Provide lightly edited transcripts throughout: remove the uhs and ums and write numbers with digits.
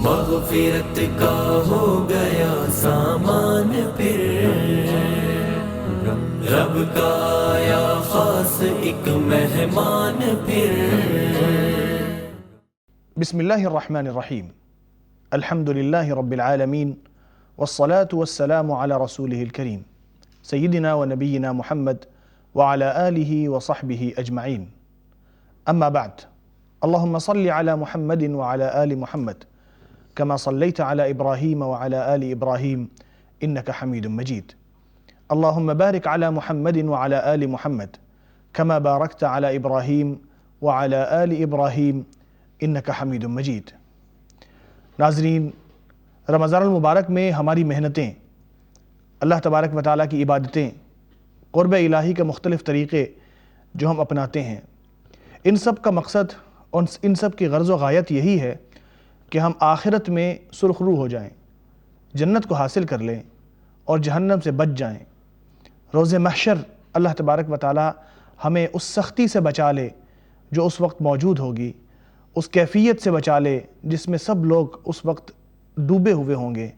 مغفرت کا ہو گیا سامان پھر، رب کا آیا خاص ایک مہمان پھر۔ بسم اللہ الرحمن الرحیم، الحمد للہ رب العالمین، والصلاة والسلام علی رسولہ الکریم سیدنا و نبینا محمد وعلی آلہ وصحبہ اجمعین، اما بعد، اللہم صل علی محمد وعلی آل محمد کما صلیت علی ابراہیم وعلی آل ابراہیم انک حمید مجید، اللہم بارک علی محمد وعلی آل محمد کما بارکت علی ابراہیم وعلی آل ابراہیم انک حمید مجید۔ ناظرین، رمضان المبارک میں ہماری محنتیں، اللہ تبارک و تعالیٰ کی عبادتیں، قرب الہی کے مختلف طریقے جو ہم اپناتے ہیں، ان سب کا مقصد اور ان سب کی غرض و غایت یہی ہے کہ ہم آخرت میں سرخ رو ہو جائیں، جنت کو حاصل کر لیں اور جہنم سے بچ جائیں۔ روز محشر اللہ تبارک و تعالیٰ ہمیں اس سختی سے بچا لے جو اس وقت موجود ہوگی، اس کیفیت سے بچا لے جس میں سب لوگ اس وقت ڈوبے ہوئے ہوں گے،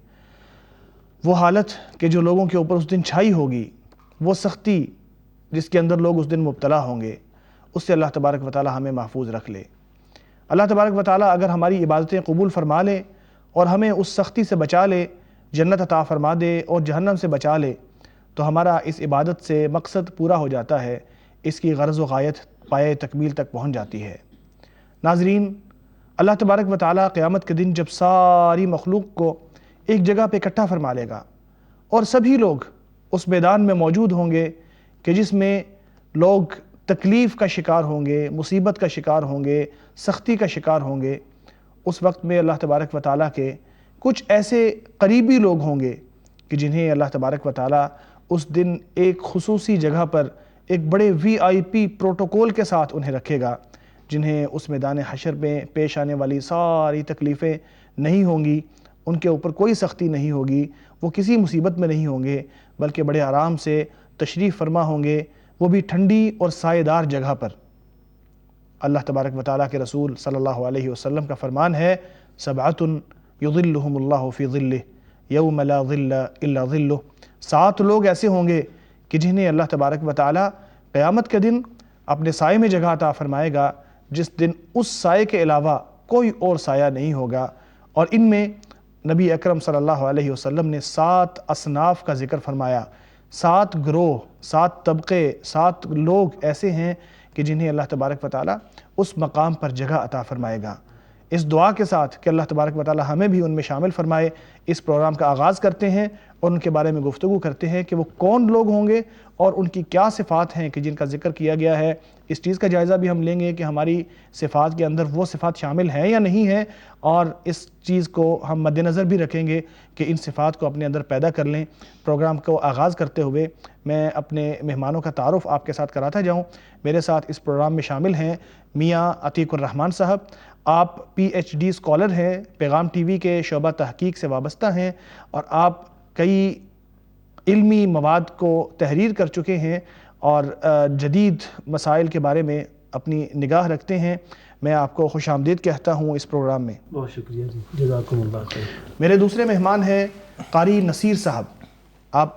وہ حالت کہ جو لوگوں کے اوپر اس دن چھائی ہوگی، وہ سختی جس کے اندر لوگ اس دن مبتلا ہوں گے، اس سے اللہ تبارک و تعالیٰ ہمیں محفوظ رکھ لے۔ اللہ تبارک و تعالیٰ اگر ہماری عبادتیں قبول فرما لے اور ہمیں اس سختی سے بچا لے، جنت عطا فرما دے اور جہنم سے بچا لے، تو ہمارا اس عبادت سے مقصد پورا ہو جاتا ہے، اس کی غرض و غایت پائے تکمیل تک پہنچ جاتی ہے۔ ناظرین، اللہ تبارک و تعالیٰ قیامت کے دن جب ساری مخلوق کو ایک جگہ پہ اکٹھا فرما لے گا اور سبھی لوگ اس میدان میں موجود ہوں گے کہ جس میں لوگ تکلیف کا شکار ہوں گے، مصیبت کا شکار ہوں گے، سختی کا شکار ہوں گے، اس وقت میں اللہ تبارک و تعالیٰ کے کچھ ایسے قریبی لوگ ہوں گے کہ جنہیں اللہ تبارک و تعالیٰ اس دن ایک خصوصی جگہ پر ایک بڑے VIP پروٹوکول کے ساتھ انہیں رکھے گا، جنہیں اس میدان حشر میں پیش آنے والی ساری تکلیفیں نہیں ہوں گی، ان کے اوپر کوئی سختی نہیں ہوگی، وہ کسی مصیبت میں نہیں ہوں گے، بلکہ بڑے آرام سے تشریف فرما ہوں گے، وہ بھی ٹھنڈی اور سائے دار جگہ پر۔ اللہ تبارک و تعالیٰ کے رسول صلی اللہ علیہ وسلم کا فرمان ہے، سبعۃ یظلھم اللہ فی ظلہ یوم لا ظل الا ظلہ، 7 لوگ ایسے ہوں گے کہ جنہیں اللہ تبارک و تعالیٰ قیامت کے دن اپنے سائے میں جگہ عطا فرمائے گا، جس دن اس سائے کے علاوہ کوئی اور سایہ نہیں ہوگا۔ اور ان میں نبی اکرم صلی اللہ علیہ وسلم نے 7 اصناف کا ذکر فرمایا، 7 گروہ، 7 طبقے، 7 لوگ ایسے ہیں کہ جنہیں اللہ تبارک و تعالیٰ اس مقام پر جگہ عطا فرمائے گا۔ اس دعا کے ساتھ کہ اللہ تبارک و تعالیٰ ہمیں بھی ان میں شامل فرمائے، اس پروگرام کا آغاز کرتے ہیں اور ان کے بارے میں گفتگو کرتے ہیں کہ وہ کون لوگ ہوں گے اور ان کی کیا صفات ہیں کہ جن کا ذکر کیا گیا ہے۔ اس چیز کا جائزہ بھی ہم لیں گے کہ ہماری صفات کے اندر وہ صفات شامل ہیں یا نہیں ہیں، اور اس چیز کو ہم مد نظر بھی رکھیں گے کہ ان صفات کو اپنے اندر پیدا کر لیں۔ پروگرام کو آغاز کرتے ہوئے میں اپنے مہمانوں کا تعارف آپ کے ساتھ کراتا جاؤں۔ میرے ساتھ اس پروگرام میں شامل ہیں میاں عتیق الرحمن صاحب، آپ PhD اسکالر ہیں، پیغام ٹی وی کے شعبہ تحقیق سے وابستہ ہیں، اور آپ کئی علمی مواد کو تحریر کر چکے ہیں اور جدید مسائل کے بارے میں اپنی نگاہ رکھتے ہیں۔ میں آپ کو خوش آمدید کہتا ہوں اس پروگرام میں۔ بہت شکریہ جی، جزاکم اللہ خیر۔ میرے دوسرے مہمان ہیں قاری نصیر صاحب، آپ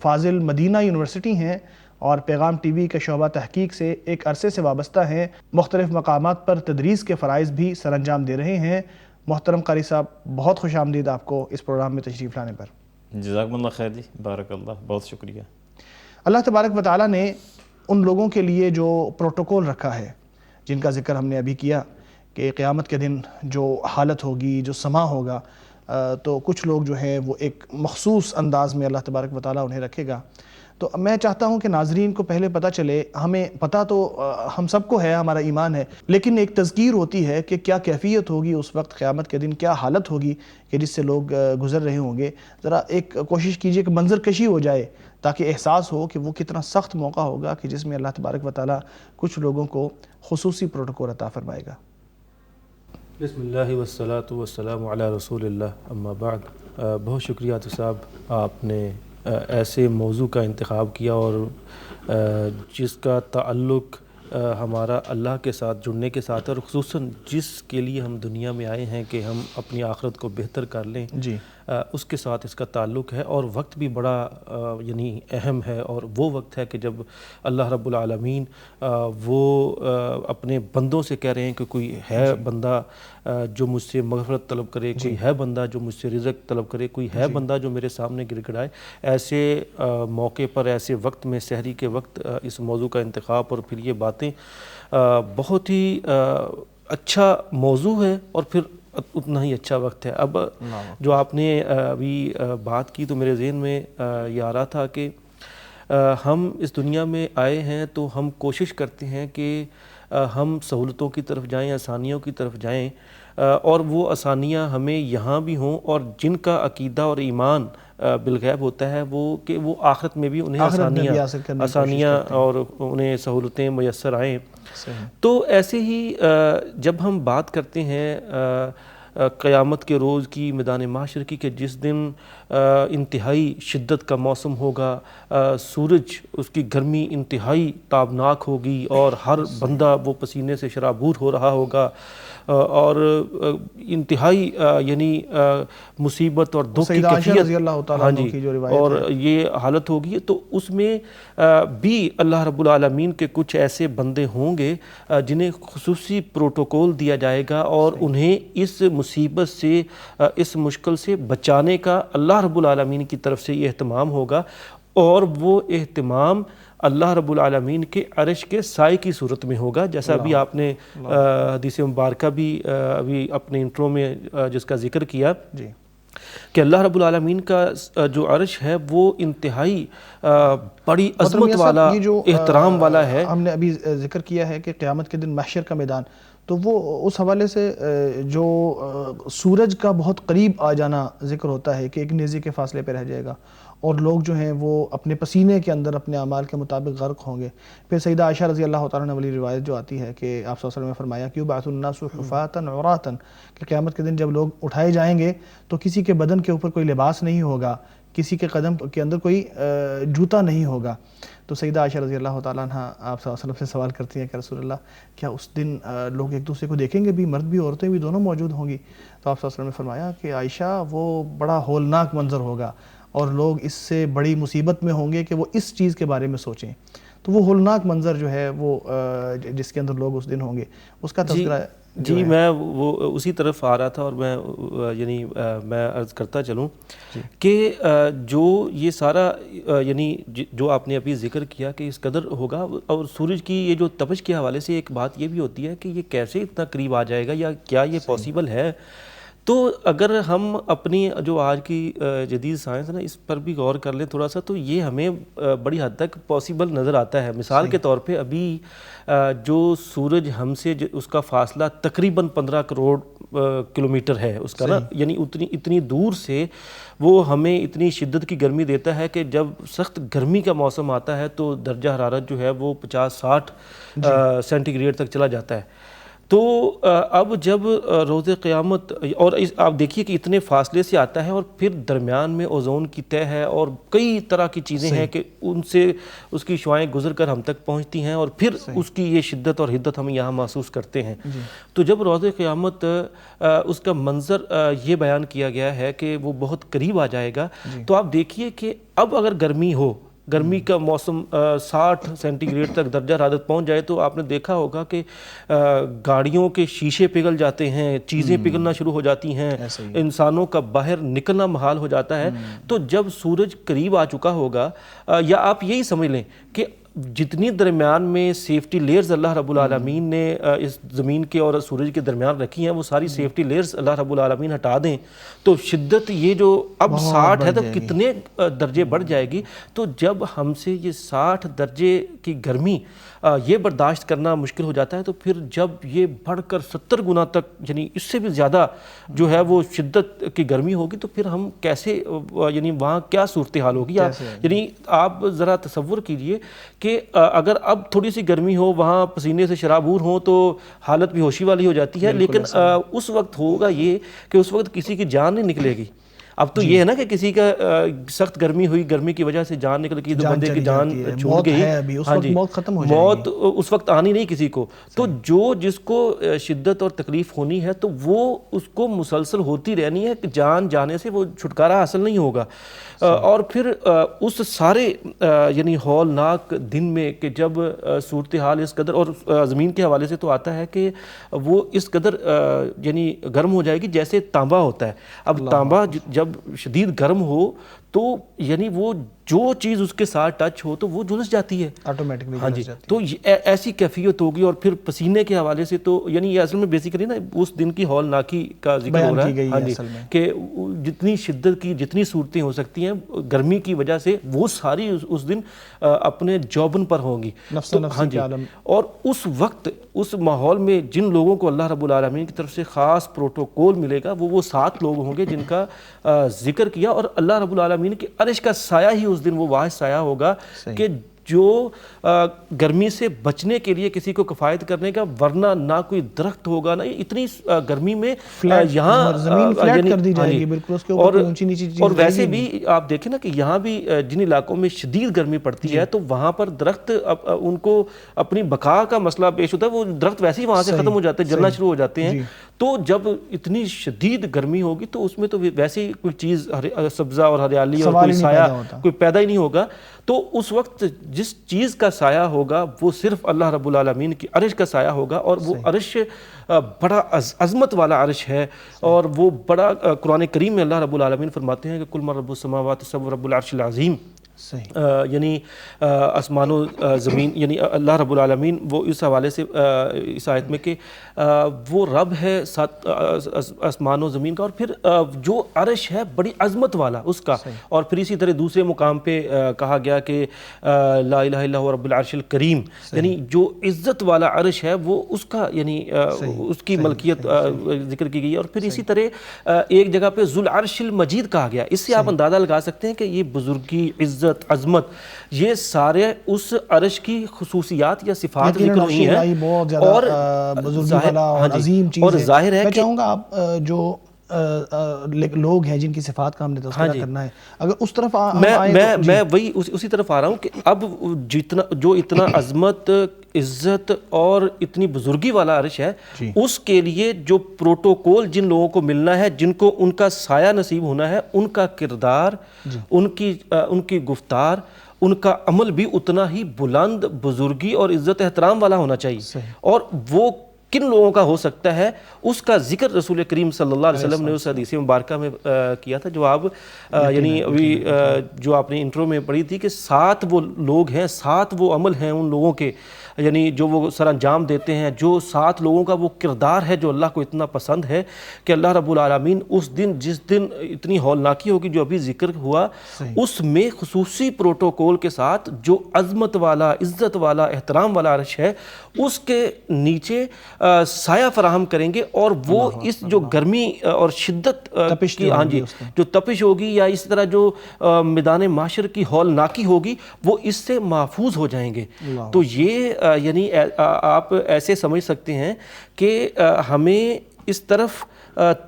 فاضل مدینہ یونیورسٹی ہیں اور پیغام ٹی وی کے شعبہ تحقیق سے ایک عرصے سے وابستہ ہیں، مختلف مقامات پر تدریس کے فرائض بھی سر انجام دے رہے ہیں۔ محترم قاری صاحب، بہت خوش آمدید آپ کو اس پروگرام میں تشریف لانے پر۔ جزاکم اللہ خیر جی، بارک اللہ، بہت شکریہ۔ اللہ تبارک و تعالیٰ نے ان لوگوں کے لیے جو پروٹوکول رکھا ہے، جن کا ذکر ہم نے ابھی کیا کہ قیامت کے دن جو حالت ہوگی، جو سما ہوگا، تو کچھ لوگ جو ہیں وہ ایک مخصوص انداز میں اللہ تبارک و تعالیٰ انہیں رکھے گا۔ تو میں چاہتا ہوں کہ ناظرین کو پہلے پتہ چلے، ہمیں پتہ تو ہم سب کو ہے، ہمارا ایمان ہے، لیکن ایک تذکیر ہوتی ہے کہ کیا کیفیت ہوگی اس وقت قیامت کے دن، کیا حالت ہوگی کہ جس سے لوگ گزر رہے ہوں گے۔ ذرا ایک کوشش کیجئے کہ منظر کشی ہو جائے تاکہ احساس ہو کہ وہ کتنا سخت موقع ہوگا کہ جس میں اللہ تبارک و تعالیٰ کچھ لوگوں کو خصوصی پروٹوکول عطا فرمائے گا۔ بسم اللہ والصلاة والسلام علی رسول اللہ، اما بعد۔ بہت شکریہ عاطف صاحب، آپ نے ایسے موضوع کا انتخاب کیا اور جس کا تعلق ہمارا اللہ کے ساتھ جڑنے کے ساتھ ہے، اور خصوصاً جس کے لیے ہم دنیا میں آئے ہیں کہ ہم اپنی آخرت کو بہتر کر لیں، جی اس کے ساتھ اس کا تعلق ہے، اور وقت بھی بڑا یعنی اہم ہے، اور وہ وقت ہے کہ جب اللہ رب العالمین وہ اپنے بندوں سے کہہ رہے ہیں کہ کوئی ہے بندہ جو مجھ سے مغفرت طلب کرے، کوئی ہے بندہ جو مجھ سے رزق طلب کرے، کوئی ہے بندہ جو میرے سامنے گر گڑائے۔ ایسے موقع پر، ایسے وقت میں، سحری کے وقت اس موضوع کا انتخاب اور پھر یہ باتیں بہت ہی اچھا موضوع ہے، اور پھر اتنا ہی اچھا وقت ہے۔ اب جو آپ نے ابھی بات کی تو میرے ذہن میں یہ آ رہا تھا کہ ہم اس دنیا میں آئے ہیں تو ہم کوشش کرتے ہیں کہ ہم سہولتوں کی طرف جائیں، آسانیوں کی طرف جائیں، اور وہ آسانیاں ہمیں یہاں بھی ہوں، اور جن کا عقیدہ اور ایمان بالغیب ہوتا ہے وہ کہ وہ آخرت میں بھی انہیں آسانیاں اور انہیں سہولتیں میسر آئیں۔ تو ایسے ہی جب ہم بات کرتے ہیں قیامت کے روز کی، میدان محشر کی، کہ جس دن انتہائی شدت کا موسم ہوگا، سورج اس کی گرمی انتہائی تابناک ہوگی، اور ہر بندہ وہ پسینے سے شرابور ہو رہا ہوگا، اور انتہائی یعنی مصیبت اور دکھ کی کیفیت، ہاں جی، اور یہ حالت ہوگی۔ تو اس میں بھی اللہ رب العالمین کے کچھ ایسے بندے ہوں گے جنہیں خصوصی پروٹوکول دیا جائے گا، اور انہیں اس مصیبت سے، اس مشکل سے بچانے کا اللہ رب العالمین کی طرف سے یہ اہتمام ہوگا، اور وہ اہتمام اللہ رب العالمین کے عرش کے سائے کی صورت میں ہوگا، جیسا ابھی آپ نے حدیث مبارکہ بھی ابھی اپنے انٹرو میں جس کا ذکر کیا، جی، کہ اللہ رب العالمین کا جو عرش ہے وہ انتہائی بڑی عظمت والا، احترام والا ہے۔ ہم نے ابھی ذکر کیا ہے کہ قیامت کے دن محشر کا میدان، تو وہ اس حوالے سے جو سورج کا بہت قریب آ جانا ذکر ہوتا ہے کہ ایک نیزے کے فاصلے پہ رہ جائے گا، اور لوگ جو ہیں وہ اپنے پسینے کے اندر اپنے اعمال کے مطابق غرق ہوں گے۔ پھر سیدہ عائشہ رضی اللہ تعالیٰ عنہ والی روایت جو آتی ہے کہ آپ صلی اللہ علیہ وسلم نے فرمایا کہ یبعث الناس حفاۃ عراۃ، کہ قیامت کے دن جب لوگ اٹھائے جائیں گے تو کسی کے بدن کے اوپر کوئی لباس نہیں ہوگا، کسی کے قدم کے اندر کوئی جوتا نہیں ہوگا۔ تو سیدہ عائشہ رضی اللہ تعالیٰ عنہ آپ صلی اللہ علیہ وسلم سے سوال کرتی ہیں کہ رسول اللہ کیا اس دن لوگ ایک دوسرے کو دیکھیں گے بھی، مرد بھی عورتیں بھی دونوں موجود ہوں گی؟ تو آپ صلی اللہ علیہ وسلم نے فرمایا کہ عائشہ وہ بڑا ہولناک منظر ہوگا، اور لوگ اس سے بڑی مصیبت میں ہوں گے کہ وہ اس چیز کے بارے میں سوچیں۔ تو وہ ہولناک منظر جو ہے وہ جس کے اندر لوگ اس دن ہوں گے، اس کا تذکرہ جی میں وہ اسی طرف آ رہا تھا، اور میں یعنی میں عرض کرتا چلوں کہ جو یہ سارا یعنی جو آپ نے ابھی ذکر کیا کہ اس قدر ہوگا، اور سورج کی یہ جو تپش کے حوالے سے ایک بات یہ بھی ہوتی ہے کہ یہ کیسے اتنا قریب آ جائے گا، یا کیا یہ پاسبل ہے؟ تو اگر ہم اپنی جو آج کی جدید سائنس ہے نا، اس پر بھی غور کر لیں تھوڑا سا، تو یہ ہمیں بڑی حد تک پاسبل نظر آتا ہے۔ مثال کے طور پہ ابھی جو سورج ہم سے اس کا فاصلہ تقریباً 15 کروڑ کلومیٹر ہے اس کا نا، یعنی اتنی دور سے وہ ہمیں اتنی شدت کی گرمی دیتا ہے کہ جب سخت گرمی کا موسم آتا ہے تو درجہ حرارت جو ہے وہ 50-60 سینٹی گریڈ تک چلا جاتا ہے۔ تو اب جب روز قیامت، اور آپ دیکھیے کہ اتنے فاصلے سے آتا ہے، اور پھر درمیان میں اوزون کی تہ ہے، اور کئی طرح کی چیزیں ہیں کہ ان سے اس کی شعاعیں گزر کر ہم تک پہنچتی ہیں، اور پھر اس کی یہ شدت اور حدت ہم یہاں محسوس کرتے ہیں۔ تو جب روز قیامت اس کا منظر یہ بیان کیا گیا ہے کہ وہ بہت قریب آ جائے گا، تو آپ دیکھیے کہ اب اگر گرمی کا موسم 60 سینٹی گریڈ تک درجہ حرارت پہنچ جائے، تو آپ نے دیکھا ہوگا کہ گاڑیوں کے شیشے پگھل جاتے ہیں، چیزیں پگھلنا شروع ہو جاتی ہیں، انسانوں کا باہر نکلنا محال ہو جاتا ہے۔ تو جب سورج قریب آ چکا ہوگا، یا آپ یہی سمجھ لیں کہ جتنی درمیان میں سیفٹی لیئرز اللہ رب العالمین نے اس زمین کے اور سورج کے درمیان رکھی ہیں، وہ ساری سیفٹی لیئرز اللہ رب العالمین ہٹا دیں، تو شدت یہ جو اب 60 ہے تو کتنے درجے بڑھ جائے گی۔ تو جب ہم سے یہ 60 درجے کی گرمی یہ برداشت کرنا مشکل ہو جاتا ہے، تو پھر جب یہ بڑھ کر 70 گنا تک، یعنی اس سے بھی زیادہ جو ہے وہ شدت کی گرمی ہوگی، تو پھر ہم کیسے، یعنی وہاں کیا صورتحال ہوگی؟ یعنی آپ ذرا تصور کیجئے کہ اگر اب تھوڑی سی گرمی ہو، وہاں پسینے سے شرابور ہوں، تو حالت بھی ہوشی والی ہو جاتی ہے، لیکن اس وقت ہوگا یہ کہ اس وقت کسی کی جان نہیں نکلے گی، اب تو یہ ہے نا کہ کسی کا سخت گرمی ہوئی, گرمی کی وجہ سے جان نکل گئی تو بندے کی جان چھوٹ گئی, ہاں جی موت ختم ہو جائے موت اس وقت آنی نہیں کسی کو. تو جو جس کو شدت اور تکلیف ہونی ہے تو وہ اس کو مسلسل ہوتی رہنی ہے کہ جان جانے سے وہ چھٹکارا حاصل نہیں ہوگا. اور پھر اس سارے یعنی ہولناک دن میں کہ جب صورتحال اس قدر, اور زمین کے حوالے سے تو آتا ہے کہ وہ اس قدر یعنی گرم ہو جائے گی جیسے تانبا ہوتا ہے. اب تانبا جب شدید گرم ہو تو یعنی وہ جو چیز اس کے ساتھ ٹچ ہو تو وہ جھلس جاتی ہے آٹومیٹکلی. ہاں جی, تو ایسی کیفیت ہوگی. اور پھر پسینے کے حوالے سے تو یعنی یہ اصل میں بیسیکلی نا اس دن کی ہولناکی کا ذکر ہو رہا ہے. ہاں جی, کہ جتنی شدت کی جتنی صورتیں ہو سکتی ہیں گرمی کی وجہ سے وہ ساری اس دن اپنے جوبن پر ہوں گی. ہاں جی, اور اس وقت اس ماحول میں جن لوگوں کو اللہ رب العالمین کی طرف سے خاص پروٹوکول ملے گا وہ 7 لوگ ہوں گے جن کا ذکر کیا. اور اللہ رب العالمین کی عرش کا سایہ ہی اس دن وہ واحد سایہ ہوگا کہ جو گرمی سے بچنے کے لیے کسی کو کفایت کرنے کا, ورنہ نہ کوئی درخت ہوگا, نہ اتنی گرمی میں یہاں زمین فلیٹ کر دی جائے گی بالکل, اس کے اوپر اونچی نیچی چیز. اور ویسے بھی آپ دیکھیں نا کہ یہاں بھی جن علاقوں میں شدید گرمی پڑتی ہے تو وہاں پر درخت ان کو اپنی بقا کا مسئلہ پیش ہوتا ہے, وہ درخت ویسے ہی وہاں سے ختم ہو جاتے ہیں, جلنا شروع ہو جاتے ہیں. تو جب اتنی شدید گرمی ہوگی تو اس میں تو ویسے ہی کوئی چیز سبزہ اور ہریالی اور کوئی سایہ کوئی پیدا ہی نہیں ہوگا. تو اس وقت جس چیز کا سایہ ہوگا وہ صرف اللہ رب العالمین کی عرش کا سایہ ہوگا. اور وہ عرش بڑا عظمت والا عرش ہے, اور وہ بڑا قرآن کریم میں اللہ رب العالمین فرماتے ہیں کہ قل من رب السماوات السبع رب العرش العظیم. یعنی آسمان و زمین, یعنی اللہ رب العالمین وہ اس حوالے سے اس آیت میں کہ وہ رب ہے آسمان و زمین کا, اور پھر جو عرش ہے بڑی عظمت والا اس کا. اور پھر اسی طرح دوسرے مقام پہ کہا گیا کہ لا الہ الا هو رب العرش الکریم, یعنی جو عزت والا عرش ہے وہ اس کا, یعنی اس کی ملکیت ذکر کی گئی ہے. اور پھر اسی طرح ایک جگہ پہ ذو العرش المجید کہا گیا. اس سے آپ اندازہ لگا سکتے ہیں کہ یہ بزرگی, عزت, عظمت, یہ سارے اس عرش کی خصوصیات یا صفات ذکر ہوئی ہیں. اور ظاہر ہے میں چاہوں گا آپ جو لوگ ہیں جن کی صفات کا ہم نے تذکرہ کرنا ہے, اگر اس طرف میں وہی اسی طرف آ رہا ہوں کہ اب جو اتنا عظمت, عزت اور اتنی بزرگی والا عرش ہے, اس کے لیے جو پروٹوکول جن لوگوں کو ملنا ہے, جن کو ان کا سایہ نصیب ہونا ہے, ان کا کردار, ان کی گفتار, ان کا عمل بھی اتنا ہی بلند, بزرگی اور عزت احترام والا ہونا چاہیے. اور وہ کن لوگوں کا ہو سکتا ہے اس کا ذکر رسول کریم صلی اللہ علیہ وسلم نے اس حدیث مبارکہ میں کیا تھا, جو آپ یعنی ابھی جو آپ نے انٹرو میں پڑھی تھی کہ 7 وہ لوگ ہیں, 7 وہ عمل ہیں ان لوگوں کے, یعنی جو وہ سر انجام دیتے ہیں, جو 7 لوگوں کا وہ کردار ہے جو اللہ کو اتنا پسند ہے کہ اللہ رب العالمین اس دن, جس دن اتنی ہولناکی ہوگی جو ابھی ذکر ہوا, اس میں خصوصی پروٹوکول کے ساتھ جو عظمت والا, عزت والا, احترام والا عرش ہے اس کے نیچے سایہ فراہم کریں گے. اور وہ اس جو گرمی اور شدت کی, ہاں جی, جو تپش ہوگی یا اس طرح جو میدان معاشر کی ہولناکی ہوگی وہ اس سے محفوظ ہو جائیں گے. تو یہ یعنی آپ ایسے سمجھ سکتے ہیں کہ ہمیں اس طرف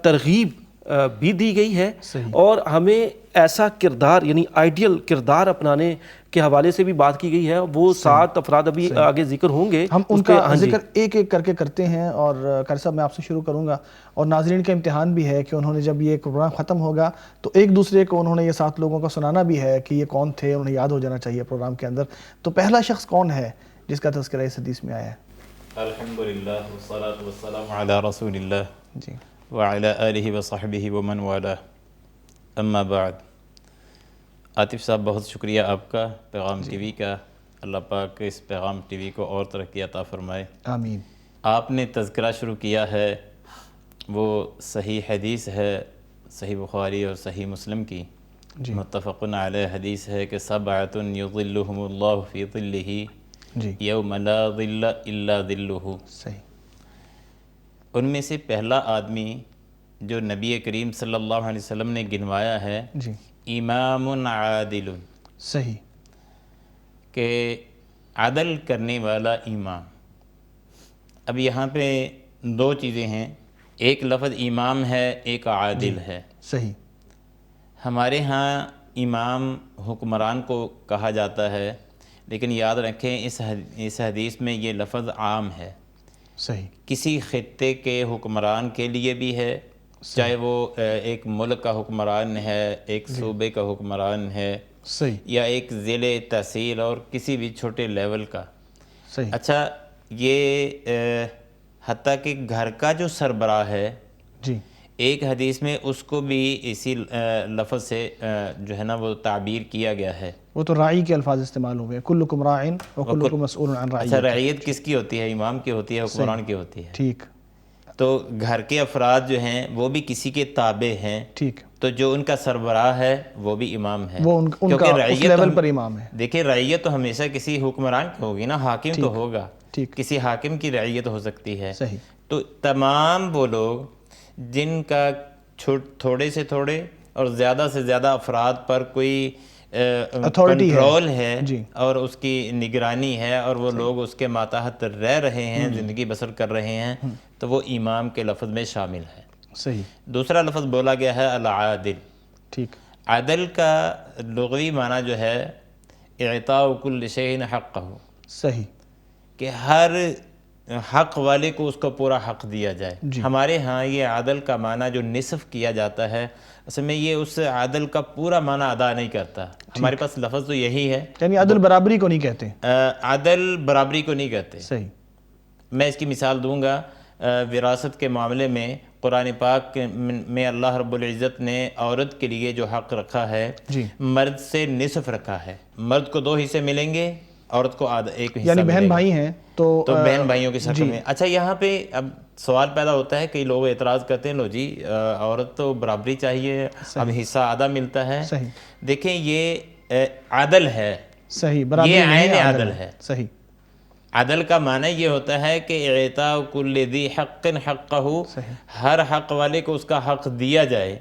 ترغیب بھی دی گئی ہے, اور ہمیں ایسا کردار یعنی آئیڈیل کردار اپنانے کے حوالے سے بھی بات کی گئی ہے. وہ 7 افراد ابھی آگے ذکر ہوں گے, ہم ان کا ذکر ایک ایک کر کے کرتے ہیں. اور قاری صاحب میں آپ سے شروع کروں گا, اور ناظرین کا امتحان بھی ہے کہ انہوں نے جب یہ پروگرام ختم ہوگا تو ایک دوسرے کو انہوں نے یہ 7 لوگوں کا سنانا بھی ہے کہ یہ کون تھے, انہیں یاد ہو جانا چاہیے پروگرام کے اندر. تو پہلا شخص کون ہے جس کا تذکرہ اس حدیث میں آیا ہے؟ الحمدللہ والصلاة والسلام علی رسول اللہ جی وعلی آلہ وصحبہ ومن والہ, اما بعد. عاطف صاحب بہت شکریہ آپ کا, پیغام ٹی وی کا. اللہ پاک اس پیغام ٹی وی کو اور ترقی عطا فرمائے, آمین. آپ نے تذکرہ شروع کیا ہے, وہ صحیح حدیث ہے, صحیح بخاری اور صحیح مسلم کی, متفق علیہ حدیث ہے کہ 7 یظلہم اللہ فی ظلہ یوم لا ظل الا ظلہ. صحیح. ان میں سے پہلا آدمی جو نبی کریم صلی اللہ علیہ وسلم نے گنوایا ہے, امام عادل. صحیح. کہ عدل کرنے والا امام. اب یہاں پہ 2 چیزیں ہیں, ایک لفظ امام ہے, ایک عادل ہے. صحیح. ہمارے ہاں امام حکمران کو کہا جاتا ہے، لیکن یاد رکھیں اس حدیث میں یہ لفظ عام ہے، صحیح، کسی خطے کے حکمران کے لیے بھی ہے، چاہے وہ ایک ملک کا حکمران ہے، ایک صوبے کا حکمران ہے، صحیح، یا ایک ضلع تحصیل اور کسی بھی چھوٹے لیول کا۔ صحیح، اچھا، یہ حتیٰ کہ گھر کا جو سربراہ ہے، جی، ایک حدیث میں اس کو بھی اسی لفظ سے جو ہے نا وہ تعبیر کیا گیا ہے۔ وہ تو راعی کے الفاظ استعمال ہوئے، کلکم راعن وکلکم مسئول عن اچھا، رعیتہ۔ رعیت کس کی ہوتی ہے؟ امام کی ہوتی ہے، حکمران کی ہوتی ہے۔ ٹھیک، تو گھر کے افراد جو ہیں وہ بھی کسی کے تابع ہیں، ٹھیک، تو جو ان کا سربراہ ہے وہ بھی امام ہے، وہ ان کا اس لیول پر امام ہے۔ دیکھیں رعیت تو ہمیشہ کسی حکمران کی ہوگی نا، حاکم تو ہوگا، ٹھیک، کسی حاکم کی رعیت ہو سکتی ہے۔ صحیح، تو تمام وہ لوگ جن کا تھوڑے سے تھوڑے اور زیادہ سے زیادہ افراد پر کوئی کنٹرول ہے جی، اور اس کی نگرانی ہے، اور وہ لوگ اس کے ماتحت رہ رہے ہیں، زندگی بسر کر رہے ہیں، تو وہ امام کے لفظ میں شامل ہے۔ صحیح، دوسرا لفظ بولا گیا ہے العادل۔ ٹھیک، عدل کا لغوی معنی جو ہے اعطاء کل شیء حقہ، صحیح، کہ ہر حق والے کو اس کو پورا حق دیا جائے۔ ہمارے ہاں یہ عدل کا معنی جو نصف کیا جاتا ہے، اصل میں یہ اس عدل کا پورا معنی ادا نہیں کرتا۔ ہمارے پاس لفظ تو یہی ہے، یعنی عدل برابری کو نہیں کہتے۔ عدل برابری کو نہیں کہتے۔ صحیح، میں اس کی مثال دوں گا، وراثت کے معاملے میں قرآن پاک میں اللہ رب العزت نے عورت کے لیے جو حق رکھا ہے جی، مرد سے نصف رکھا ہے۔ مرد کو 2 حصے ملیں گے، عورت کو ایک حصہ یعنی ملے بہن گا۔ بھائی ہیں تو بہن بھائیوں کے شکل میں۔ اچھا، یہاں پہ اب سوال پیدا ہوتا ہے، کئی لوگ اعتراض کرتے ہیں، لو جی عورت تو برابری چاہیے، اب حصہ آدھا ملتا ہے۔ صحیح، دیکھیں یہ عدل ہے، صحیح، برابری یہ نہیں عین عدل ہے۔ صحیح، عدل کا معنی یہ ہوتا ہے کہ اعطاء کل ذی حق حقہ، ہر حق والے کو اس کا حق دیا جائے۔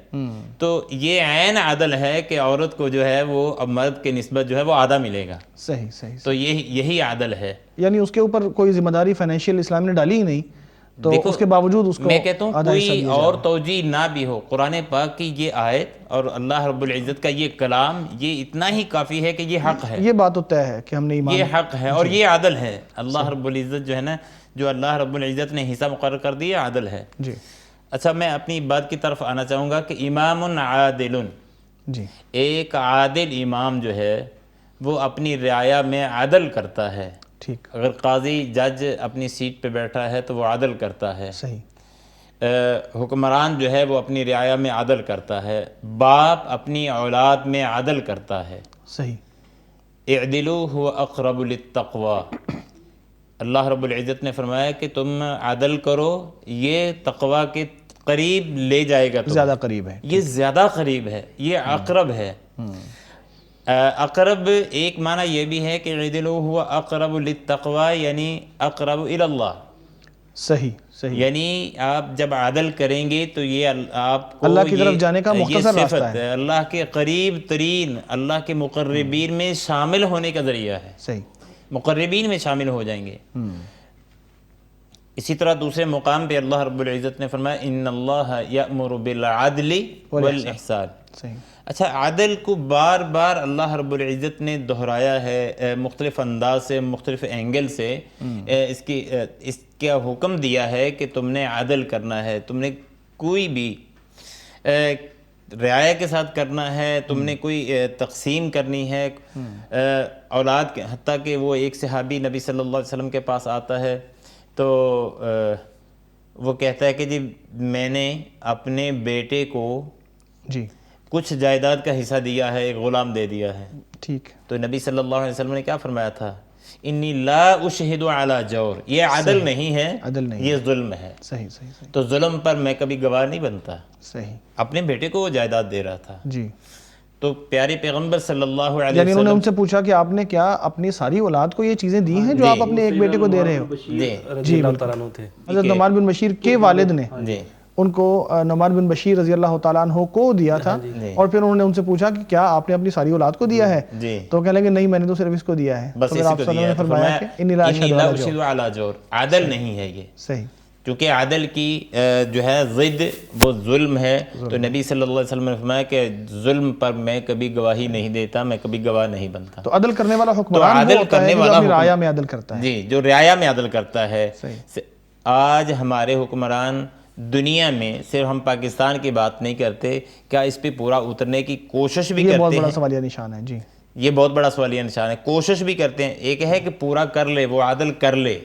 تو یہ عین عدل ہے کہ عورت کو جو ہے وہ اب مرد کے نسبت جو ہے وہ آدھا ملے گا۔ صحیح، صحیح، تو یہی عدل ہے۔ یعنی اس کے اوپر کوئی ذمہ داری فائنینشیل اسلام نے ڈالی ہی نہیں، تو اس کے باوجود اس کو میں کہتا ہوں آدھا حصہ کوئی دیا اور جائے۔ توجیہ نہ بھی ہو، قرآن پاک کی یہ آیت اور اللہ رب العزت کا یہ کلام یہ اتنا ہی کافی ہے کہ یہ حق ہے، یہ بات تو طے ہے کہ ہم نے ایمان، یہ حق ہے اور یہ عدل ہے۔ اللہ رب العزت جو ہے نا، جو اللہ رب العزت نے حصہ مقرر کر دیا، عدل ہے۔ جی، اچھا، میں اپنی بات کی طرف آنا چاہوں گا کہ امام عادل، جی، ایک عادل امام جو ہے وہ اپنی رعایا میں عدل کرتا ہے۔ ٹھیک، اگر قاضی جج اپنی سیٹ پہ بیٹھا ہے تو وہ عدل کرتا ہے، صحیح، حکمران جو ہے وہ اپنی رعایا میں عدل کرتا ہے، باپ اپنی اولاد میں عدل کرتا ہے۔ صحیح، اعدلوا هو اقرب للتقوی، اللہ رب العزت نے فرمایا کہ تم عدل کرو، یہ تقوی کے قریب لے جائے گا، زیادہ قریب ہے۔ یہ زیادہ قریب ہے، یہ اقرب ہے۔ اقرب ایک معنی یہ بھی ہے کہ اعدلوا هو اقرب للتقوی، یعنی اقرب الی اللہ۔ صحیح، صحیح، یعنی آپ جب عدل کریں گے تو یہ آپ کو اللہ کی طرف جانے کا یہ مختصر راستہ صفت ہے۔ اللہ کے قریب ترین، اللہ کے مقربین میں شامل ہونے کا ذریعہ ہے، صحیح، مقربین میں شامل ہو جائیں گے۔ اسی طرح دوسرے مقام پہ اللہ رب العزت نے فرمایا ان اللہ یأمر بالعدل والاحسان۔ صحیح، اچھا، عدل کو بار بار اللہ رب العزت نے دہرایا ہے، مختلف انداز سے، مختلف اینگل سے اس کا حکم دیا ہے کہ تم نے عدل کرنا ہے، تم نے کوئی بھی رعایا کے ساتھ کرنا ہے، تم نے کوئی تقسیم کرنی ہے اولاد کے۔ حتیٰ کہ وہ ایک صحابی نبی صلی اللہ علیہ وسلم کے پاس آتا ہے تو وہ کہتا ہے کہ جی میں نے اپنے بیٹے کو جی، کچھ جائیداد کا حصہ دیا ہے، ایک غلام دے دیا ہے۔ ٹھیک، تو نبی صلی اللہ علیہ وسلم نے کیا فرمایا تھا؟ انی لا اشہد علی جور، یہ عدل نہیں ہے، عدل نہیں، یہ ظلم ہے۔ صحیح، صحیح، صحیح، تو ظلم پر میں کبھی گواہ نہیں بنتا۔ صحیح، اپنے بیٹے کو وہ جائیداد دے رہا تھا۔ جی، تو پیارے پیغمبر صلی اللہ علیہ یعنی انہوں نے وسلم ان سے پوچھا کہ آپ نے کیا اپنی ساری اولاد کو یہ چیزیں دی ہیں جو آپ اپنے ایک بیٹے کو دے رہے ہو؟ رضی اللہ تعالیٰ عنہ تھے۔ حضرت نعمان بن بشیر کے والد نے جی ان کو نعمان بن بشیر رضی اللہ تعالیٰ عنہ کو دیا تھا، اور پھر انہوں نے ان سے پوچھا کہ کیا آپ نے اپنی ساری اولاد کو دیا ہے؟ جی، تو کہنے لگے نہیں، میں نے تو صرف اس کو دیا ہے۔ بس تو پھر اسی آپ کو صلی اللہ دیا علیہ ہے۔ وسلم نے فرمایا کہ انی لا اشہد علی جور۔ اشہد علی جور، عدل نہیں ہے یہ۔ صحیح، چونکہ عدل کی جو ہے ضد وہ ظلم ہے، تو نبی صلی اللہ علیہ وسلم نے فرمایا کہ ظلم پر میں کبھی گواہی نہیں دیتا، میں کبھی گواہ نہیں بنتا. تو عدل کرنے والا حکمران وہ ہوتا ہے جو اپنی رعایا میں عدل کرتا ہے. جی، جو رعایا میں عدل کرتا ہے. صحیح. آج ہمارے حکمران دنیا میں، صرف ہم پاکستان کی بات نہیں کرتے، کیا اس پہ پورا اترنے کی کوشش بھی کرتے ہیں؟ یہ بہت بڑا سوالیہ نشان ہے. جی، یہ بہت بڑا سوالیہ نشان ہے. کوشش بھی کرتے ہیں، ایک ہے کہ پورا کر لے، وہ عدل کر لے،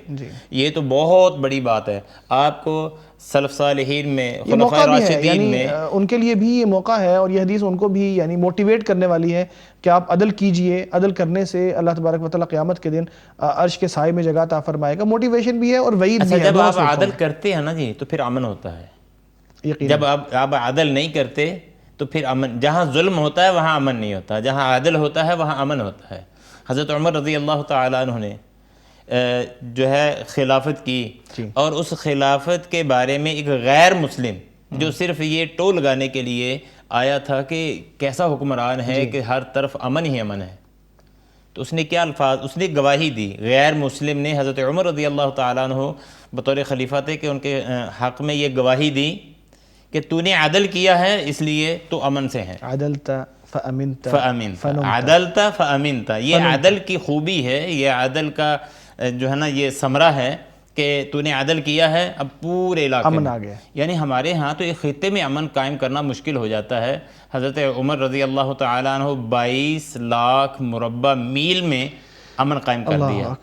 یہ تو بہت بڑی بات ہے. آپ کو سلف صالحین میں، خلفائے راشدین میں، ان کے لیے بھی یہ موقع ہے، اور یہ حدیث ان کو بھی یعنی موٹیویٹ کرنے والی ہے کہ آپ عدل کیجئے. عدل کرنے سے اللہ تبارک و تعالیٰ قیامت کے دن عرش کے سائے میں جگہ عطا فرمائے گا. موٹیویشن بھی ہے اور وعید بھی ہے. جب آپ عدل کرتے ہیں نا جی تو پھر امن ہوتا ہے. جب آپ عدل نہیں کرتے تو پھر امن، جہاں ظلم ہوتا ہے وہاں امن نہیں ہوتا، جہاں عدل ہوتا ہے وہاں امن ہوتا ہے. حضرت عمر رضی اللہ تعالیٰ عنہ نے جو ہے خلافت کی، اور اس خلافت کے بارے میں ایک غیر مسلم جو صرف یہ ٹو لگانے کے لیے آیا تھا کہ کیسا حکمران ہے کہ ہر طرف امن ہی امن ہے، تو اس نے کیا الفاظ، اس نے گواہی دی. غیر مسلم نے حضرت عمر رضی اللہ تعالیٰ عنہ بطور خلیفہ تھے کہ ان کے حق میں یہ گواہی دی کہ تو نے عدل کیا ہے اس لیے تو امن سے ہے. عدلت فأمنت عدلت فأمنت، یہ عدل کی خوبی ہے، یہ عدل کا جو ہے نا یہ ثمرہ ہے کہ تو نے عدل کیا ہے، اب پورے علاقے امن میں آ گیا. یعنی ہمارے ہاں تو ایک خطے میں امن قائم کرنا مشکل ہو جاتا ہے. حضرت عمر رضی اللہ تعالیٰ عنہ 22 لاکھ مربع میل میں امن قائم کر دیا.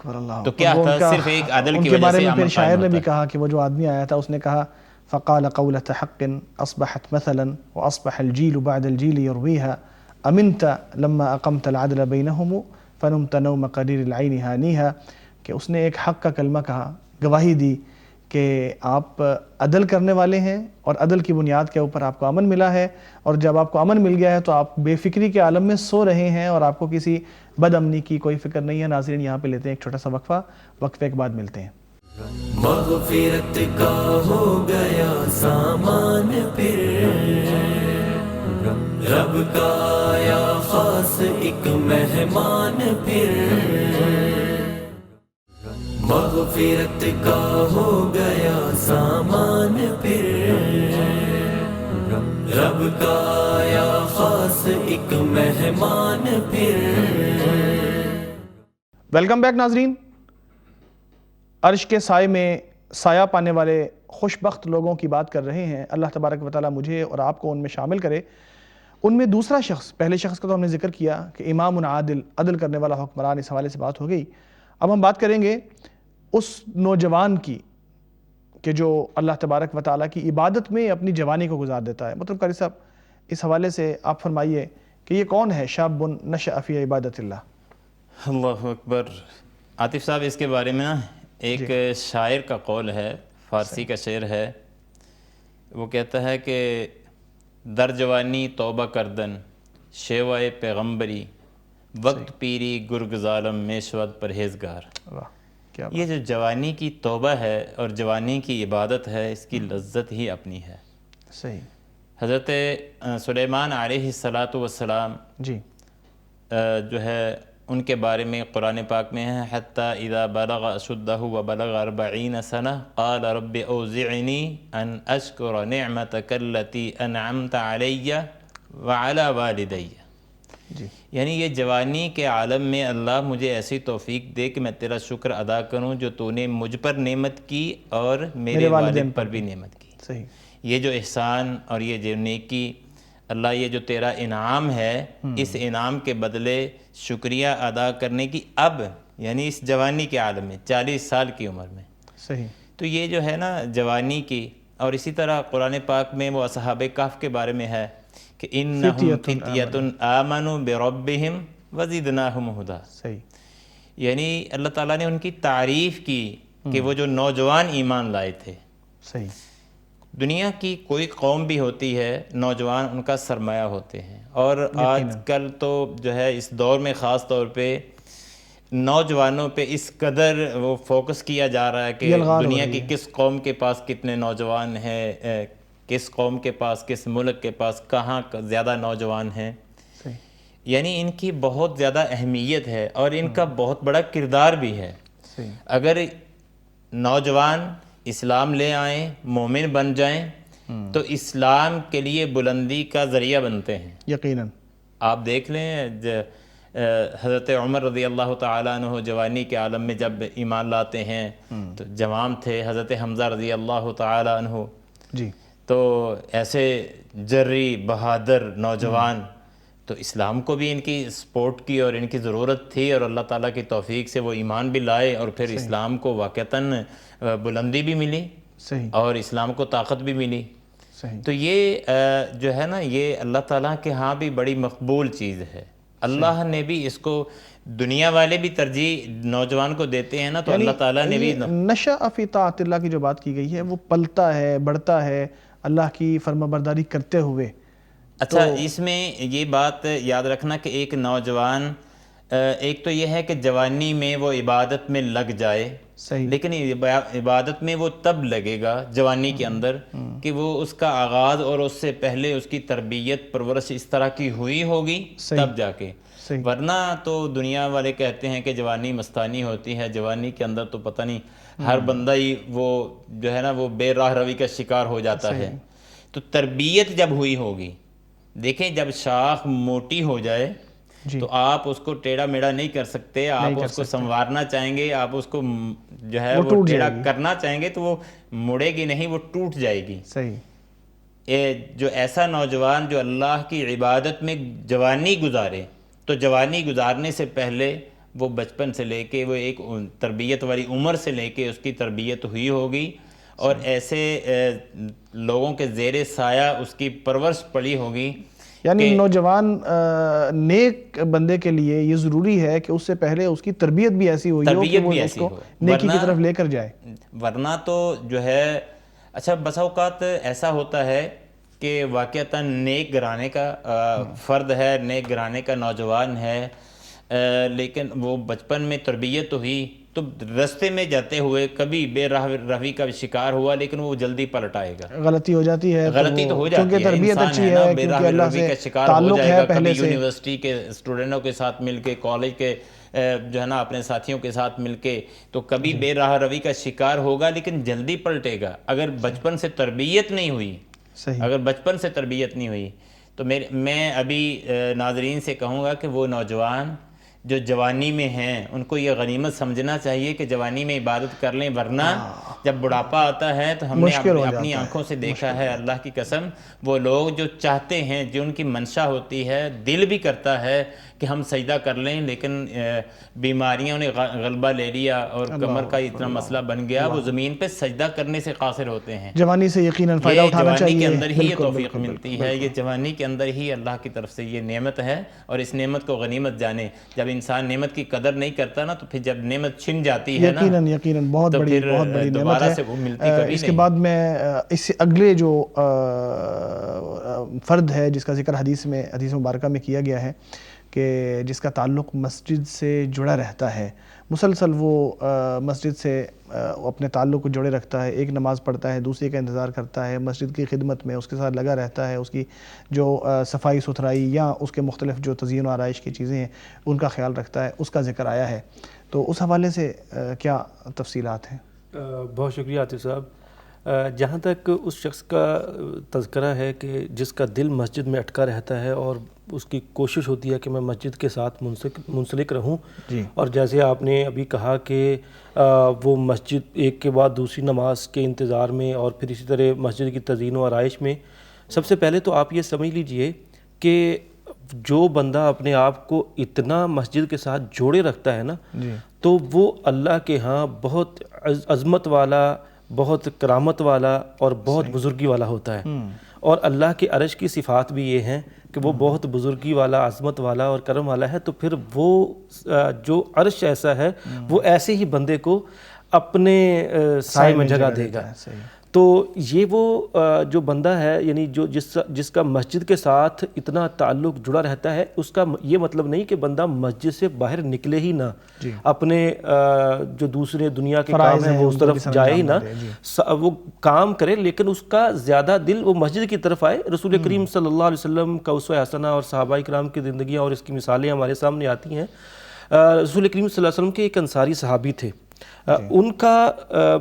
تو کیا تھا؟ صرف ایک عدل کی وجہ سے امن قائم شاعر نے ہوتا بھی ہے. کہا کہ وہ جو آدمی آیا تھا اس نے کہا فقال قولة حق أصبحت مثلا وأصبح الجيل بعد الجيل يرويها أمنت لما أقمت العدل بينهم فنمت نوم قرير العين هانيها، کہ اس نے ایک حق کا کلمہ کہا، گواہی دی کہ آپ عدل کرنے والے ہیں اور عدل کی بنیاد کے اوپر آپ کو امن ملا ہے، اور جب آپ کو امن مل گیا ہے تو آپ بے فکری کے عالم میں سو رہے ہیں اور آپ کو کسی بد امنی کی کوئی فکر نہیں ہے. ناظرین یہاں پہ لیتے ہیں ایک چھوٹا سا وقفہ، وقفے کے بعد ملتے ہیں. مغفرت کا ہو گیا سامان پھر، رب کا آیا خاص ایک مہمان پھر. مغفرت کا ہو گیا سامان پھر، رب کا آیا خاص ایک مہمان پھر. ویلکم بیک ناظرین. عرش کے سائے میں سایہ پانے والے خوش بخت لوگوں کی بات کر رہے ہیں. اللہ تبارک و تعالیٰ مجھے اور آپ کو ان میں شامل کرے. ان میں دوسرا شخص، پہلے شخص کا تو ہم نے ذکر کیا کہ امام عادل، عدل کرنے والا حکمران، اس حوالے سے بات ہو گئی. اب ہم بات کریں گے اس نوجوان کی کہ جو اللہ تبارک و تعالیٰ کی عبادت میں اپنی جوانی کو گزار دیتا ہے. مطلب قاری صاحب اس حوالے سے آپ فرمائیے کہ یہ کون ہے شاب نشأ فی عبادت اللہ؟ اللہ اکبر. عاطف صاحب اس کے بارے میں نا ایک شاعر کا قول ہے، فارسی کا شعر ہے. وہ کہتا ہے کہ در جوانی توبہ کردن شیوائے پیغمبری، وقت پیری گرگ ظالم میں شود پرہیزگار. یہ جو جوانی کی توبہ ہے اور جوانی کی عبادت ہے، اس کی لذت ہی اپنی ہے. صحیح. حضرت سلیمان علیہ السلام جی جو ہے ان کے بارے میں قرآن پاک میں ہے حتیٰ اذا بلغ اشدہ وبلغ 40 سنہ قال رب اوزعنی ان اشکر نعمتک التی انعمت علی وعلی والدی. یعنی یہ جوانی کے عالم میں اللہ مجھے ایسی توفیق دے کہ میں تیرا شکر ادا کروں جو تو نے مجھ پر نعمت کی اور میرے والد پر بھی نعمت کی. صحیح. یہ جو احسان اور یہ جو نیکی اللہ، یہ جو تیرا انعام ہے، اس انعام کے بدلے شکریہ ادا کرنے کی اب یعنی اس جوانی کے عالم میں 40 سال کی عمر میں. صحیح. تو یہ جو ہے نا جوانی کی. اور اسی طرح قرآن پاک میں وہ اصحاب کہف کے بارے میں ہے کہ انہم فتیۃ آمنوا بربہم وزدناہم ہدی. صحیح. یعنی اللہ تعالیٰ نے ان کی تعریف کی کہ وہ جو نوجوان ایمان لائے تھے. صحیح. دنیا کی کوئی قوم بھی ہوتی ہے، نوجوان ان کا سرمایہ ہوتے ہیں. اور آج کل تو جو ہے اس دور میں خاص طور پہ نوجوانوں پہ اس قدر وہ فوکس کیا جا رہا ہے کہ دنیا کی کس قوم کے پاس کتنے نوجوان ہیں، کس قوم کے پاس، کس ملک کے پاس کہاں زیادہ نوجوان ہیں. یعنی ان کی بہت زیادہ اہمیت ہے اور ان کا بہت بڑا کردار بھی ہے. اگر نوجوان اسلام لے آئیں، مومن بن جائیں تو اسلام کے لیے بلندی کا ذریعہ بنتے ہیں. یقیناً. آپ دیکھ لیں حضرت عمر رضی اللہ تعالیٰ عنہ جوانی کے عالم میں جب ایمان لاتے ہیں تو جوان تھے. حضرت حمزہ رضی اللہ تعالیٰ عنہ جی. تو ایسے جری بہادر نوجوان، تو اسلام کو بھی ان کی سپورٹ کی اور ان کی ضرورت تھی، اور اللہ تعالیٰ کی توفیق سے وہ ایمان بھی لائے اور پھر اسلام کو واقعتاً بلندی بھی ملی صحیح. اور اسلام کو طاقت بھی ملی. صحیح. تو یہ جو ہے نا، یہ اللہ تعالیٰ کے ہاں بھی بڑی مقبول چیز ہے. اللہ نے بھی اس کو، دنیا والے بھی ترجیح نوجوان کو دیتے ہیں نا، تو اللہ تعالیٰ نے بھی نشأ فی طاعت اللہ کی جو بات کی گئی ہے وہ پلتا ہے، بڑھتا ہے اللہ کی فرما برداری کرتے ہوئے. اچھا، اس میں یہ بات یاد رکھنا کہ ایک نوجوان، ایک تو یہ ہے کہ جوانی میں وہ عبادت میں لگ جائے، صحیح. لیکن عبادت میں وہ تب لگے گا جوانی کے اندر کہ وہ اس کا آغاز اور اس سے پہلے اس کی تربیت پرورش اس طرح کی ہوئی ہوگی، تب جا کے. صحیح. ورنہ تو دنیا والے کہتے ہیں کہ جوانی مستانی ہوتی ہے، جوانی کے اندر تو پتہ نہیں ہر بندہ ہی وہ جو ہے نا وہ بے راہ روی کا شکار ہو جاتا ہے. تو تربیت جب ہوئی ہوگی، دیکھیں جب شاخ موٹی ہو جائے تو آپ اس کو ٹیڑھا میڑھا نہیں کر سکتے. آپ اس کو سنوارنا چاہیں گے، آپ اس کو جو ہے وہ ٹیڑھا کرنا چاہیں گے تو وہ مڑے گی نہیں، وہ ٹوٹ جائے گی. صحیح. جو ایسا نوجوان جو اللہ کی عبادت میں جوانی گزارے، تو جوانی گزارنے سے پہلے وہ بچپن سے لے کے وہ ایک تربیت والی عمر سے لے کے اس کی تربیت ہوئی ہوگی، اور ایسے لوگوں کے زیر سایہ اس کی پرورش پڑی ہوگی. یعنی نوجوان نیک بندے کے لیے یہ ضروری ہے کہ اس سے پہلے اس کی تربیت بھی ایسی ہوئی ہو کہ وہ اس کو نیکی کی طرف لے کر جائے. ورنہ تو جو ہے، اچھا بسا اوقات ایسا ہوتا ہے کہ واقعتاً نیک گھرانے کا فرد ہے، نیک گھرانے کا نوجوان ہے، لیکن وہ بچپن میں تربیت ہوئی تو رستے میں جاتے ہوئے کبھی بے راہ روی کا شکار ہوا، لیکن وہ جلدی پلٹ آئے گا. غلطی ہو جاتی ہے، غلطی تو ہو جاتی ہے، کیونکہ تربیت اچھی ہے، بے راہ روی کا شکار ہو جائے گا. کبھی یونیورسٹی کے اسٹوڈنٹوں کے ساتھ مل کے، کالج کے جو ہے نا اپنے ساتھیوں کے ساتھ مل کے، تو کبھی بے راہ روی کا شکار ہوگا لیکن جلدی پلٹے گا اگر بچپن سے تربیت نہیں ہوئی. اگر بچپن سے تربیت نہیں ہوئی تو میں ابھی ناظرین سے کہوں گا کہ وہ نوجوان جو جوانی میں ہیں ان کو یہ غنیمت سمجھنا چاہیے کہ جوانی میں عبادت کر لیں، ورنہ جب بڑھاپا آتا ہے تو ہم نے اپنی آنکھوں سے دیکھا ہے، اللہ کی قسم، وہ لوگ جو چاہتے ہیں، جو ان کی منشا ہوتی ہے، دل بھی کرتا ہے کہ ہم سجدہ کر لیں، لیکن بیماریوں نے غلبہ لے لیا اور کمر کا اتنا مسئلہ بن گیا، وہ زمین پہ سجدہ کرنے سے قاصر ہوتے ہیں. جوانی سے یقیناً فائدہ اٹھانا چاہیے. جوانی کے اندر ہی یہ توفیق ملتی ہے، یہ جوانی کے اندر ہی اللہ کی طرف سے یہ نعمت ہے، اور اس نعمت کو غنیمت جانے. جب انسان نعمت کی قدر نہیں کرتا نا، تو پھر جب نعمت چھن جاتی ہے نا، یقیناً بہت بڑی نعمت ہے. سے وہ ملتی کبھی اس کے بعد میں اس سے اگلے جو فرد ہے جس کا ذکر حدیث مبارکہ میں کیا گیا ہے کہ جس کا تعلق مسجد سے جڑا رہتا ہے، مسلسل وہ مسجد سے اپنے تعلق کو جوڑے رکھتا ہے، ایک نماز پڑھتا ہے، دوسری کا انتظار کرتا ہے، مسجد کی خدمت میں اس کے ساتھ لگا رہتا ہے، اس کی جو صفائی ستھرائی یا اس کے مختلف جو تزئین و آرائش کی چیزیں ہیں ان کا خیال رکھتا ہے، اس کا ذکر آیا ہے. تو اس حوالے سے کیا تفصیلات ہیں؟ بہت شکریہ عاطف صاحب. جہاں تک اس شخص کا تذکرہ ہے کہ جس کا دل مسجد میں اٹکا رہتا ہے اور اس کی کوشش ہوتی ہے کہ میں مسجد کے ساتھ منسلک رہوں، اور جیسے آپ نے ابھی کہا کہ وہ مسجد ایک کے بعد دوسری نماز کے انتظار میں اور پھر اسی طرح مسجد کی تزئین و آرائش میں، سب سے پہلے تو آپ یہ سمجھ لیجئے کہ جو بندہ اپنے آپ کو اتنا مسجد کے ساتھ جوڑے رکھتا ہے نا، تو وہ اللہ کے ہاں بہت عظمت والا، بہت کرامت والا اور بہت بزرگی والا ہوتا ہے. اور اللہ کے عرش کی صفات بھی یہ ہیں کہ وہ بہت بزرگی والا، عظمت والا اور کرم والا ہے. تو پھر وہ جو عرش ایسا ہے وہ ایسے ہی بندے کو اپنے سائے میں جگہ دے گا. تو یہ وہ جو بندہ ہے، یعنی جس کا مسجد کے ساتھ اتنا تعلق جڑا رہتا ہے، اس کا یہ مطلب نہیں کہ بندہ مسجد سے باہر نکلے ہی نہ، اپنے جو دوسرے دنیا کے کام ہیں وہ اس طرف جائے ہی نہ، وہ کام کرے لیکن اس کا زیادہ دل وہ مسجد کی طرف آئے. رسول کریم صلی اللہ علیہ وسلم کا اسوہ حسنہ اور صحابہ کرام کی زندگیاں اور اس کی مثالیں ہمارے سامنے آتی ہیں. رسول کریم صلی اللہ علیہ وسلم کے ایک انصاری صحابی تھے ان کا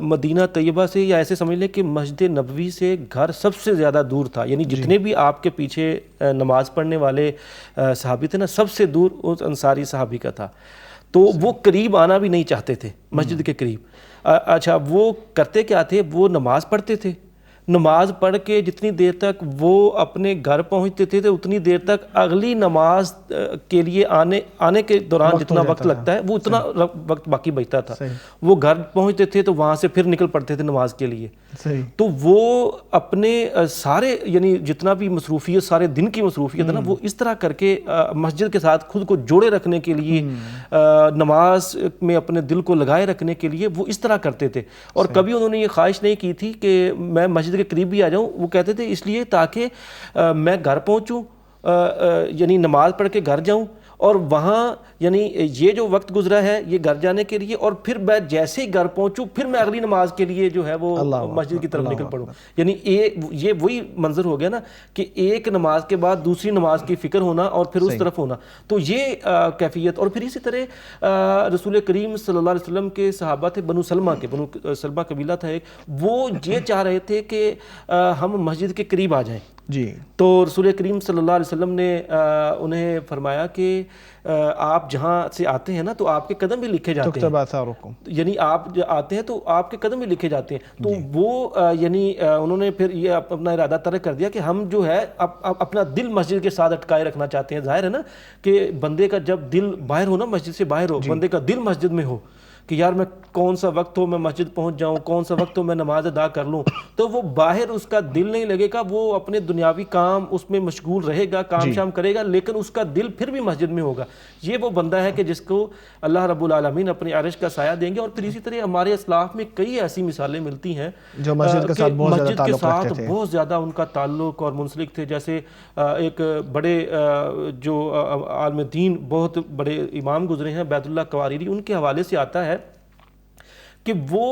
مدینہ طیبہ سے یا ایسے سمجھ لیں کہ مسجد نبوی سے گھر سب سے زیادہ دور تھا، یعنی جتنے بھی آپ کے پیچھے نماز پڑھنے والے صحابی تھے نا، سب سے دور اس انصاری صحابی کا تھا، تو وہ قریب آنا بھی نہیں چاہتے تھے مسجد کے قریب۔ اچھا وہ کرتے کیا تھے، وہ نماز پڑھتے تھے، نماز پڑھ کے جتنی دیر تک وہ اپنے گھر پہنچتے تھے تو اتنی دیر تک اگلی نماز کے لیے آنے کے دوران جتنا وقت لگتا ہے وہ اتنا وقت باقی بچتا تھا۔ وہ گھر پہنچتے تھے تو وہاں سے پھر نکل پڑتے تھے نماز کے لیے۔ تو وہ اپنے سارے یعنی جتنا بھی مصروفیت، سارے دن کی مصروفیت ہے نا، وہ اس طرح کر کے مسجد کے ساتھ خود کو جوڑے رکھنے کے لیے، نماز میں اپنے دل کو لگائے رکھنے کے لیے وہ اس طرح کرتے تھے۔ اور کبھی انہوں نے یہ خواہش نہیں کی تھی کہ میں مسجد کے قریب بھی آ جاؤں، وہ کہتے تھے اس لیے تاکہ میں گھر پہنچوں، یعنی نماز پڑھ کے گھر جاؤں، اور وہاں یعنی یہ جو وقت گزرا ہے یہ گھر جانے کے لیے، اور پھر میں جیسے ہی گھر پہنچوں پھر میں اگلی نماز کے لیے جو ہے وہ مسجد کی طرف نکل پڑوں۔ یعنی یہ وہی منظر ہو گیا نا کہ ایک نماز کے بعد دوسری نماز کی فکر ہونا اور پھر اس طرف ہونا، تو یہ کیفیت۔ اور پھر اسی طرح رسول کریم صلی اللہ علیہ وسلم کے صحابہ تھے بنو سلمہ کے، بنو سلمہ قبیلہ تھا ایک، وہ یہ چاہ رہے تھے کہ ہم مسجد کے قریب آ جائیں۔ تو رسول کریم صلی اللہ علیہ وسلم نے انہیں فرمایا کہ آپ جہاں سے آتے ہیں نا تو آپ کے قدم بھی لکھے جاتے ہیں، یعنی آپ آتے ہیں تو آپ کے قدم بھی لکھے جاتے ہیں۔ تو وہ یعنی انہوں نے پھر یہ اپنا ارادہ ترک کر دیا کہ ہم جو ہے اپنا دل مسجد کے ساتھ اٹکائے رکھنا چاہتے ہیں۔ ظاہر ہے نا کہ بندے کا جب دل باہر ہو نا، مسجد سے باہر ہو، بندے کا دل مسجد میں ہو کہ یار میں کون سا وقت ہو میں مسجد پہنچ جاؤں، کون سا وقت ہو میں نماز ادا کر لوں، تو وہ باہر اس کا دل نہیں لگے گا، وہ اپنے دنیاوی کام اس میں مشغول رہے گا، کام شام کرے گا، لیکن اس کا دل پھر بھی مسجد میں ہوگا۔ یہ وہ بندہ ہے کہ جس کو اللہ رب العالمین اپنے عرش کا سایہ دیں گے۔ اور پھر اسی طرح ہمارے اسلاف میں کئی ایسی مثالیں ملتی ہیں جو مسجد کے ساتھ بہت زیادہ ان کا تعلق اور منسلک تھے۔ جیسے ایک بڑے جو عالم دین بہت بڑے امام گزرے ہیں بیت اللہ قواریری، ان کے حوالے سے آتا ہے کہ وہ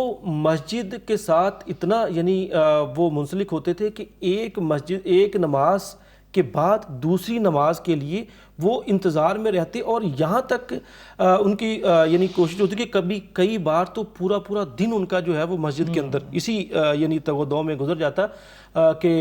مسجد کے ساتھ اتنا یعنی وہ منسلک ہوتے تھے کہ ایک نماز کے بعد دوسری نماز کے لیے وہ انتظار میں رہتے، اور یہاں تک ان کی یعنی کوشش ہوتی کہ کبھی کئی بار تو پورا دن ان کا جو ہے وہ مسجد کے اندر اسی یعنی تگ و دو میں گزر جاتا کہ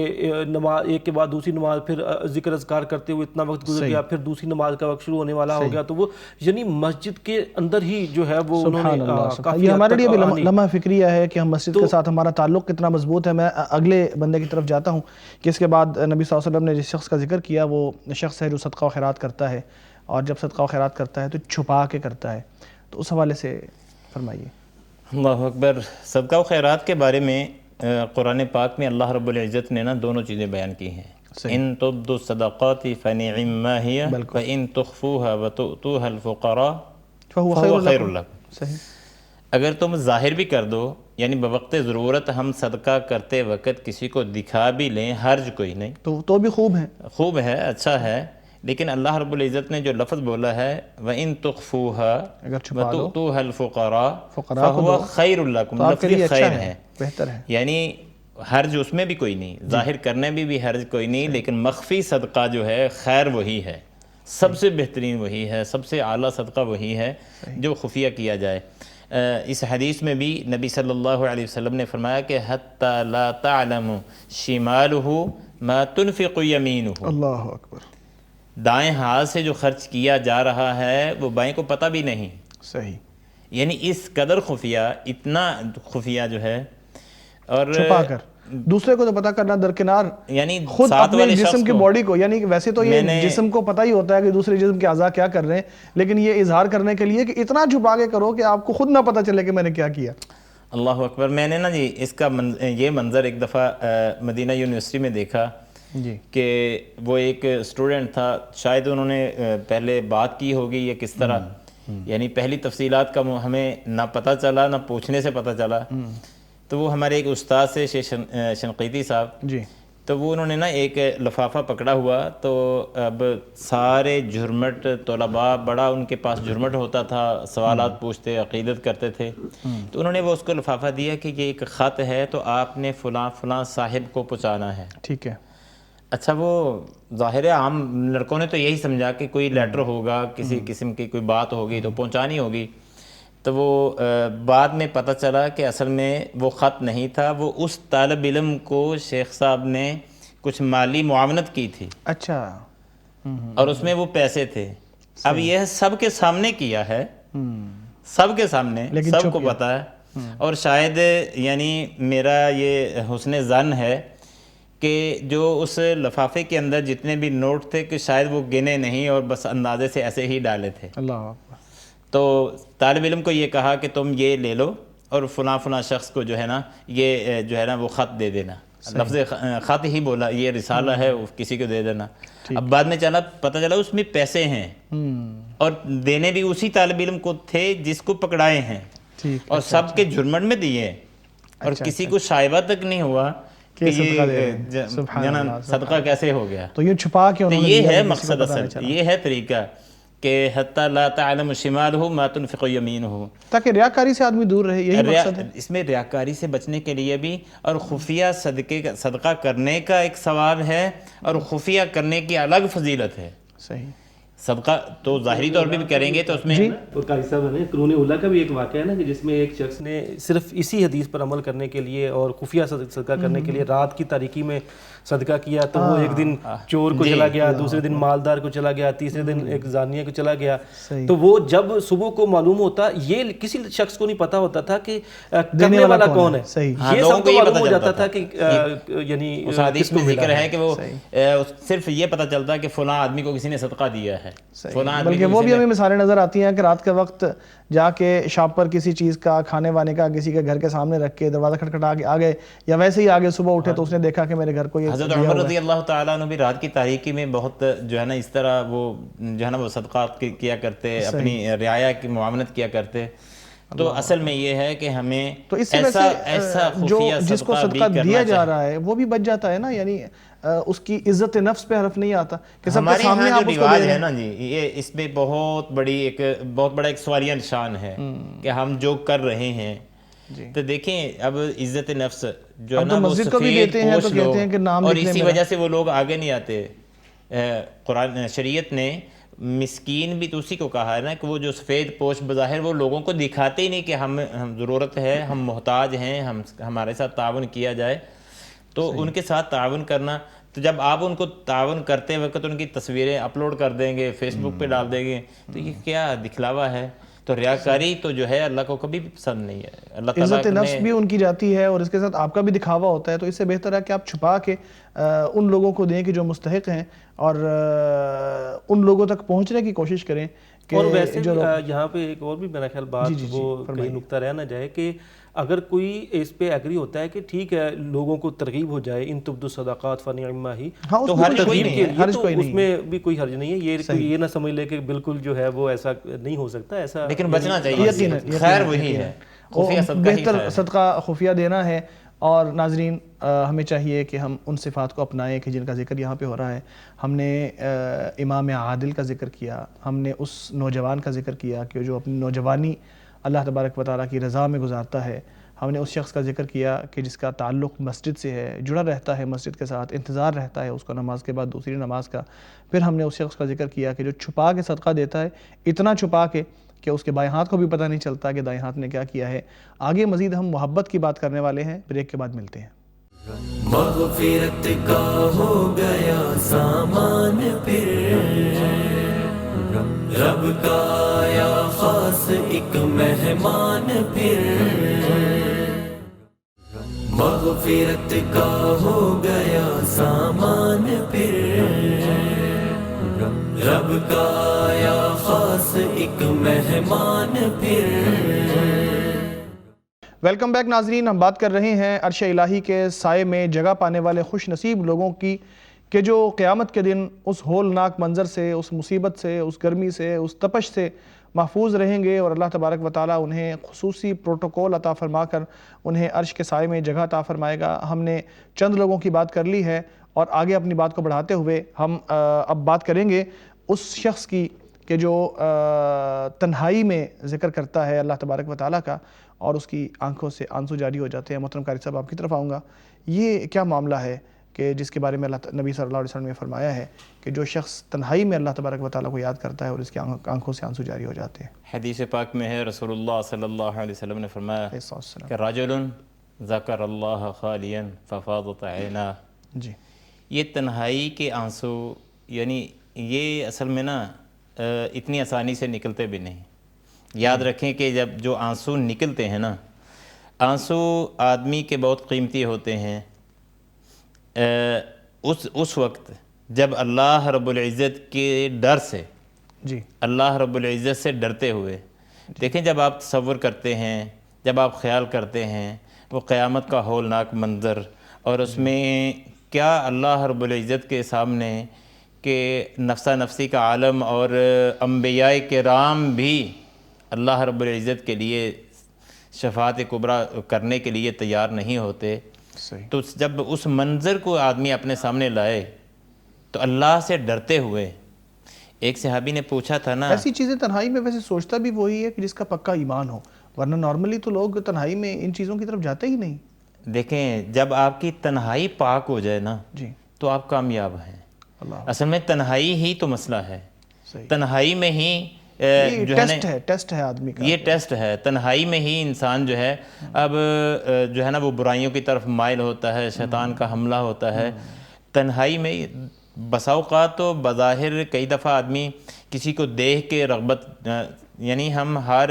نماز ایک کے بعد دوسری نماز، پھر ذکر اذکار کرتے ہوئے اتنا وقت گزر گیا، پھر دوسری نماز کا وقت شروع ہونے والا ہو گیا، تو وہ یعنی مسجد کے اندر ہی جو ہے وہ انہوں نے یہ ہمارے لیے بھی لمحہ فکریہ ہے کہ ہم مسجد کے ساتھ ہمارا تعلق کتنا مضبوط ہے۔ میں اگلے بندے کی طرف جاتا ہوں کہ اس کے بعد نبی صلی اللہ علیہ وسلم نے جس شخص کا ذکر کیا وہ شخص ہے جو صدقہ و خیرات کرتا ہے، اور جب صدقہ و خیرات کرتا ہے تو چھپا کے کرتا ہے، تو اس حوالے سے فرمائیے۔ اللہ اکبر۔ صدقہ و خیرات کے بارے میں قرآن پاک میں اللہ رب العزت نے نا دونوں چیزیں بیان کی ہیں، ان تبدوا الصدقات فنعما هي وان تخفوها وتؤتوها الفقراء فهو خیر لكم۔ اگر تم ظاہر بھی کر دو، یعنی بوقت ضرورت ہم صدقہ کرتے وقت کسی کو دکھا بھی لیں، حرج کوئی نہیں، تو بھی خوب ہے، اچھا ہے، لیکن اللہ رب العزت نے جو لفظ بولا ہے وَإِن تُخْفُوهَا وَتُؤْتُوهَا الْفُقَرَاءَ فَهُوَ خَيْرٌ لَكُمْ، لفظ خیر ہے، بہتر ہے، یعنی حرج اس میں بھی کوئی نہیں، ظاہر کرنے میں بھی حرج کوئی نہیں، لیکن مخفی صدقہ جو ہے خیر وہی ہے، سب سے بہترین وہی ہے، سب سے اعلیٰ صدقہ وہی ہے جو خفیہ کیا جائے۔ اس حدیث میں بھی نبی صلی اللہ علیہ وسلم نے فرمایا کہ حَتَّى لَا تَعْلَمُ شِمَالُهُ مَا تُنْفِقُ يَمِينُهُ، اللہ اکبر، دائیں ہاتھ سے جو خرچ کیا جا رہا ہے وہ بائیں کو پتہ بھی نہیں، صحیح، یعنی اس قدر خفیہ، اتنا خفیہ جو ہے، اور چھپا کر دوسرے کو تو پتہ کرنا درکنار، یعنی خود اپنے جسم کی باڈی کو، یعنی ویسے تو یہ جسم کو پتہ ہی ہوتا ہے کہ دوسرے جسم کے اعضاء کیا کر رہے ہیں، لیکن یہ اظہار کرنے کے لیے کہ اتنا چھپا کے کرو کہ آپ کو خود نہ پتہ چلے کہ میں نے کیا کیا۔ اللہ اکبر۔ میں نے نا جی اس کا یہ منظر ایک دفعہ مدینہ یونیورسٹی میں دیکھا کہ وہ ایک اسٹوڈنٹ تھا، شاید انہوں نے پہلے بات کی ہوگی یا کس طرح، یعنی پہلی تفصیلات کا ہمیں نہ پتہ چلا نہ پوچھنے سے پتہ چلا، تو وہ ہمارے ایک استاد سے شنقیطی صاحب، تو وہ انہوں نے نا ایک لفافہ پکڑا ہوا، تو اب سارے جھرمٹ طلباء، بڑا ان کے پاس جھرمٹ ہوتا تھا، سوالات پوچھتے، عقیدت کرتے تھے، تو انہوں نے وہ اس کو لفافہ دیا کہ یہ ایک خط ہے تو آپ نے فلاں فلاں صاحب کو پہنچانا ہے، ٹھیک ہے۔ اچھا، وہ ظاہر ہے عام لڑکوں نے تو یہی سمجھا کہ کوئی لیٹر ہوگا، کسی قسم کی کوئی بات ہوگی تو پہنچانی ہوگی، تو وہ بعد میں پتہ چلا کہ اصل میں وہ خط نہیں تھا، وہ اس طالب علم کو شیخ صاحب نے کچھ مالی معاونت کی تھی، اچھا، اور اس میں وہ پیسے تھے. اب یہ سب کے سامنے کیا ہے، سب کے سامنے، سب کو پتہ ہے. اور شاید یعنی میرا یہ حسن ظن ہے کہ جو اس لفافے کے اندر جتنے بھی نوٹ تھے کہ شاید وہ گنے نہیں اور بس اندازے سے ایسے ہی ڈالے تھے. اللہ اکبر. تو طالب علم کو یہ کہا کہ تم یہ لے لو اور فلاں فلاں شخص کو جو ہے نا یہ جو ہے نا وہ خط دے دینا. لفظ خط ہی بولا، یہ رسالہ ہے، کسی کو دے دینا. اب بعد میں پتہ چلا اس میں پیسے ہیں، اور دینے بھی اسی طالب علم کو تھے جس کو پکڑائے ہیں، اور سب کے جرمن میں دیے، اور کسی کو شائبہ تک نہیں ہوا کہ یہ صدقہ کیسے ہو گیا. تو یہ چھپا کے انہوں نے یہ ہے مقصد اصل، یہ ہے طریقہ کہ حتی لا تعلم شمالہ ما تنفق یمینہ، تاکہ ریاکاری سے آدمی دور رہے. یہی مقصد ہے. اس میں ریاکاری سے بچنے کے لیے بھی، اور خفیہ صدقہ کرنے کا ایک ثواب ہے، اور خفیہ کرنے کی الگ فضیلت ہے. صحیح. صدقہ تو ظاہری طور پہ بھی کریں گے تو اس میں اور قاری صاحب نے قرون اولیٰ کا بھی ایک واقعہ ہے نا کہ جس میں ایک شخص نے صرف اسی حدیث پر عمل کرنے کے لیے اور خفیہ صدقہ کرنے کے لیے رات کی تاریکی میں صدقہ کیا، تو وہ ایک دن چور کو چلا گیا، دوسرے دن مالدار کو چلا گیا، تیسرے دن ایک زانیہ کو چلا گیا. تو وہ جب صبح کو معلوم ہوتا، یہ کسی شخص کو نہیں پتا ہوتا تھا کہ کرنے والا کون ہے. یہ سب کو معلوم ہو جاتا تھا کہ یعنی اس حدیث میں ذکر ہے کہ وہ صرف یہ پتہ چلتا کہ فلاں آدمی کو کسی نے صدقہ دیا ہے. بلکہ وہ بھی ہمیں مثالیں نظر آتی ہیں کہ رات کے وقت جا کے شاپ پر کسی چیز کا کھانے وانے کا کسی کے گھر کے سامنے رکھ کے دروازہ کھٹکھٹا کے آ گئے، یا ویسے ہی آگے صبح اٹھے تو اس نے دیکھا کہ میرے گھر کو یہ. حضرت عمر رضی اللہ تعالیٰ عنہ بھی رات کی تاریکی میں بہت جو ہے نا اس طرح وہ جو ہے نا وہ صدقات کیا کرتے، اپنی رعایا کی معاونت کیا کرتے. تو اصل میں یہ ہے کہ ہمیں تو اس سے ایسا جو خفیہ جس کو صدقہ دیا جا رہا ہے وہ بھی بچ جاتا ہے نا، یعنی اس کی عزت نفس پہ حرف نہیں آتا کہ سب کے سامنے آپ اس کو دے رہے ہیں. نا جی، یہ اس میں بہت بڑا ایک سوالیہ نشان ہے کہ ہم جو کر رہے ہیں. تو دیکھیں اب عزت نفس جو ہے نا وہ سفید پوش لوگ، اور اسی وجہ سے وہ لوگ آگے نہیں آتے. قرآن شریعت نے مسکین بھی تو اسی کو کہا ہے نا کہ وہ جو سفید پوش بظاہر وہ لوگوں کو دکھاتے ہی نہیں کہ ہم ضرورت ہے، ہم محتاج ہیں، ہمارے ساتھ تعاون کیا جائے. تو ان کے ساتھ تعاون کرنا، تو جب آپ ان کو تعاون کرتے وقت ان کی تصویریں اپلوڈ کر دیں گے، فیس بک پہ ڈال دیں گے، تو یہ کیا دکھلاوا ہے. تو ریاکاری تو جو ہے اللہ کو کبھی بھی پسند نہیں ہے. اللہ تعالیٰ عزت نفس بھی ان کی جاتی ہے اور اس کے ساتھ آپ کا بھی دکھاوا ہوتا ہے. تو اس سے بہتر ہے کہ آپ چھپا کے ان لوگوں کو دیں کہ جو مستحق ہیں، اور ان لوگوں تک پہنچنے کی کوشش کریں. اور ویسے یہاں پہ ایک اور بھی میرا خیال بات وہ کہیں نکتہ رہ نہ جائے کہ اگر کوئی اس پہ ایگری ہوتا ہے کہ ٹھیک ہے لوگوں کو ترغیب ہو جائے ان تبدو صدقات فنعما ہی، تو ہر ترغیب کے لیے تو اس میں بھی کوئی حرج نہیں ہے. یہ نہ سمجھ لے کہ بالکل جو ہے وہ ایسا نہیں ہو سکتا. ایسا لیکن بچنا چاہیے، خیر وہی ہے، بہتر صدقہ خفیہ دینا ہے. اور ناظرین ہمیں چاہیے کہ ہم ان صفات کو اپنائیں کہ جن کا ذکر یہاں پہ ہو رہا ہے. ہم نے امام عادل کا ذکر کیا، ہم نے اس نوجوان کا ذکر کیا کہ جو اپنی نوجوانی اللہ تبارک و تعالیٰ کی رضا میں گزارتا ہے. ہم نے اس شخص کا ذکر کیا کہ جس کا تعلق مسجد سے ہے، جڑا رہتا ہے مسجد کے ساتھ، انتظار رہتا ہے اس کا نماز کے بعد دوسری نماز کا. پھر ہم نے اس شخص کا ذکر کیا کہ جو چھپا کے صدقہ دیتا ہے، اتنا چھپا کے کہ اس کے بائیں ہاتھ کو بھی پتہ نہیں چلتا کہ دائیں ہاتھ نے کیا کیا ہے. آگے مزید ہم محبت کی بات کرنے والے ہیں، بریک کے بعد ملتے ہیں. مغفرت کا ہو گیا سامان پھر، رب کا آیا خاص ایک مہمان پھر. مغفرت کا ہو گیا سامان پھر، رب کا آیا خاص ایک مہمان پھر. ویلکم بیک ناظرین، ہم بات کر رہے ہیں عرش الہی کے سائے میں جگہ پانے والے خوش نصیب لوگوں کی کہ جو قیامت کے دن اس ہولناک منظر سے، اس مصیبت سے، اس گرمی سے، اس تپش سے محفوظ رہیں گے، اور اللہ تبارک و تعالیٰ انہیں خصوصی پروٹوکول عطا فرما کر انہیں عرش کے سائے میں جگہ عطا فرمائے گا. ہم نے چند لوگوں کی بات کر لی ہے، اور آگے اپنی بات کو بڑھاتے ہوئے ہم اب بات کریں گے اس شخص کی کہ جو تنہائی میں ذکر کرتا ہے اللہ تبارک و تعالیٰ کا، اور اس کی آنکھوں سے آنسو جاری ہو جاتے ہیں. محترم قاری صاحب آپ کی طرف آؤں گا، یہ کیا معاملہ ہے کہ جس کے بارے میں نبی صلی اللہ علیہ وسلم نے فرمایا ہے کہ جو شخص تنہائی میں اللہ تبارک و تعالیٰ کو یاد کرتا ہے اور اس کی آنکھوں سے آنسو جاری ہو جاتے ہیں. حدیث پاک میں ہے رسول اللہ صلی اللہ علیہ وسلم نے فرمایا علیہ الصلوۃ والسلام. کہ رجل ذکر اللہ خالیا ففاضت عیناہ. جی یہ تنہائی کے آنسو یعنی یہ اصل میں نا اتنی آسانی سے نکلتے بھی نہیں. یاد رکھیں کہ جب جو آنسو نکلتے ہیں نا، آنسو آدمی کے بہت قیمتی ہوتے ہیں. اس وقت جب اللہ رب العزت کے ڈر سے، جی اللہ رب العزت سے ڈرتے ہوئے، دیکھیں جب آپ تصور کرتے ہیں، جب آپ خیال کرتے ہیں وہ قیامت کا ہولناک منظر، اور اس میں کیا اللہ رب العزت کے سامنے کہ نفسا نفسی کا عالم اور انبیاء کرام بھی اللہ رب العزت کے لیے شفاعت کبریٰ کرنے کے لیے تیار نہیں ہوتے. صحیح. تو جب اس منظر کو آدمی اپنے سامنے لائے تو اللہ سے ڈرتے ہوئے، ایک صحابی نے پوچھا تھا نا، ایسی چیزیں تنہائی میں ویسے سوچتا بھی وہی ہے کہ جس کا پکا ایمان ہو، ورنہ نارملی تو لوگ تنہائی میں ان چیزوں کی طرف جاتے ہی نہیں. دیکھیں جب آپ کی تنہائی پاک ہو جائے نا جی تو آپ کامیاب ہیں. اللہ اصل میں تنہائی ہی تو مسئلہ ہے. صحیح. تنہائی میں ہی یہ جو ہے ٹیسٹ ہے آدمی کا. یہ ٹیسٹ ہے. تنہائی میں ہی انسان جو ہے اب جو ہے نا وہ برائیوں کی طرف مائل ہوتا ہے، شیطان کا حملہ ہوتا ہے. تنہائی میں بسا اوقات تو بظاہر کئی دفعہ آدمی کسی کو دیکھ کے رغبت، یعنی ہم ہر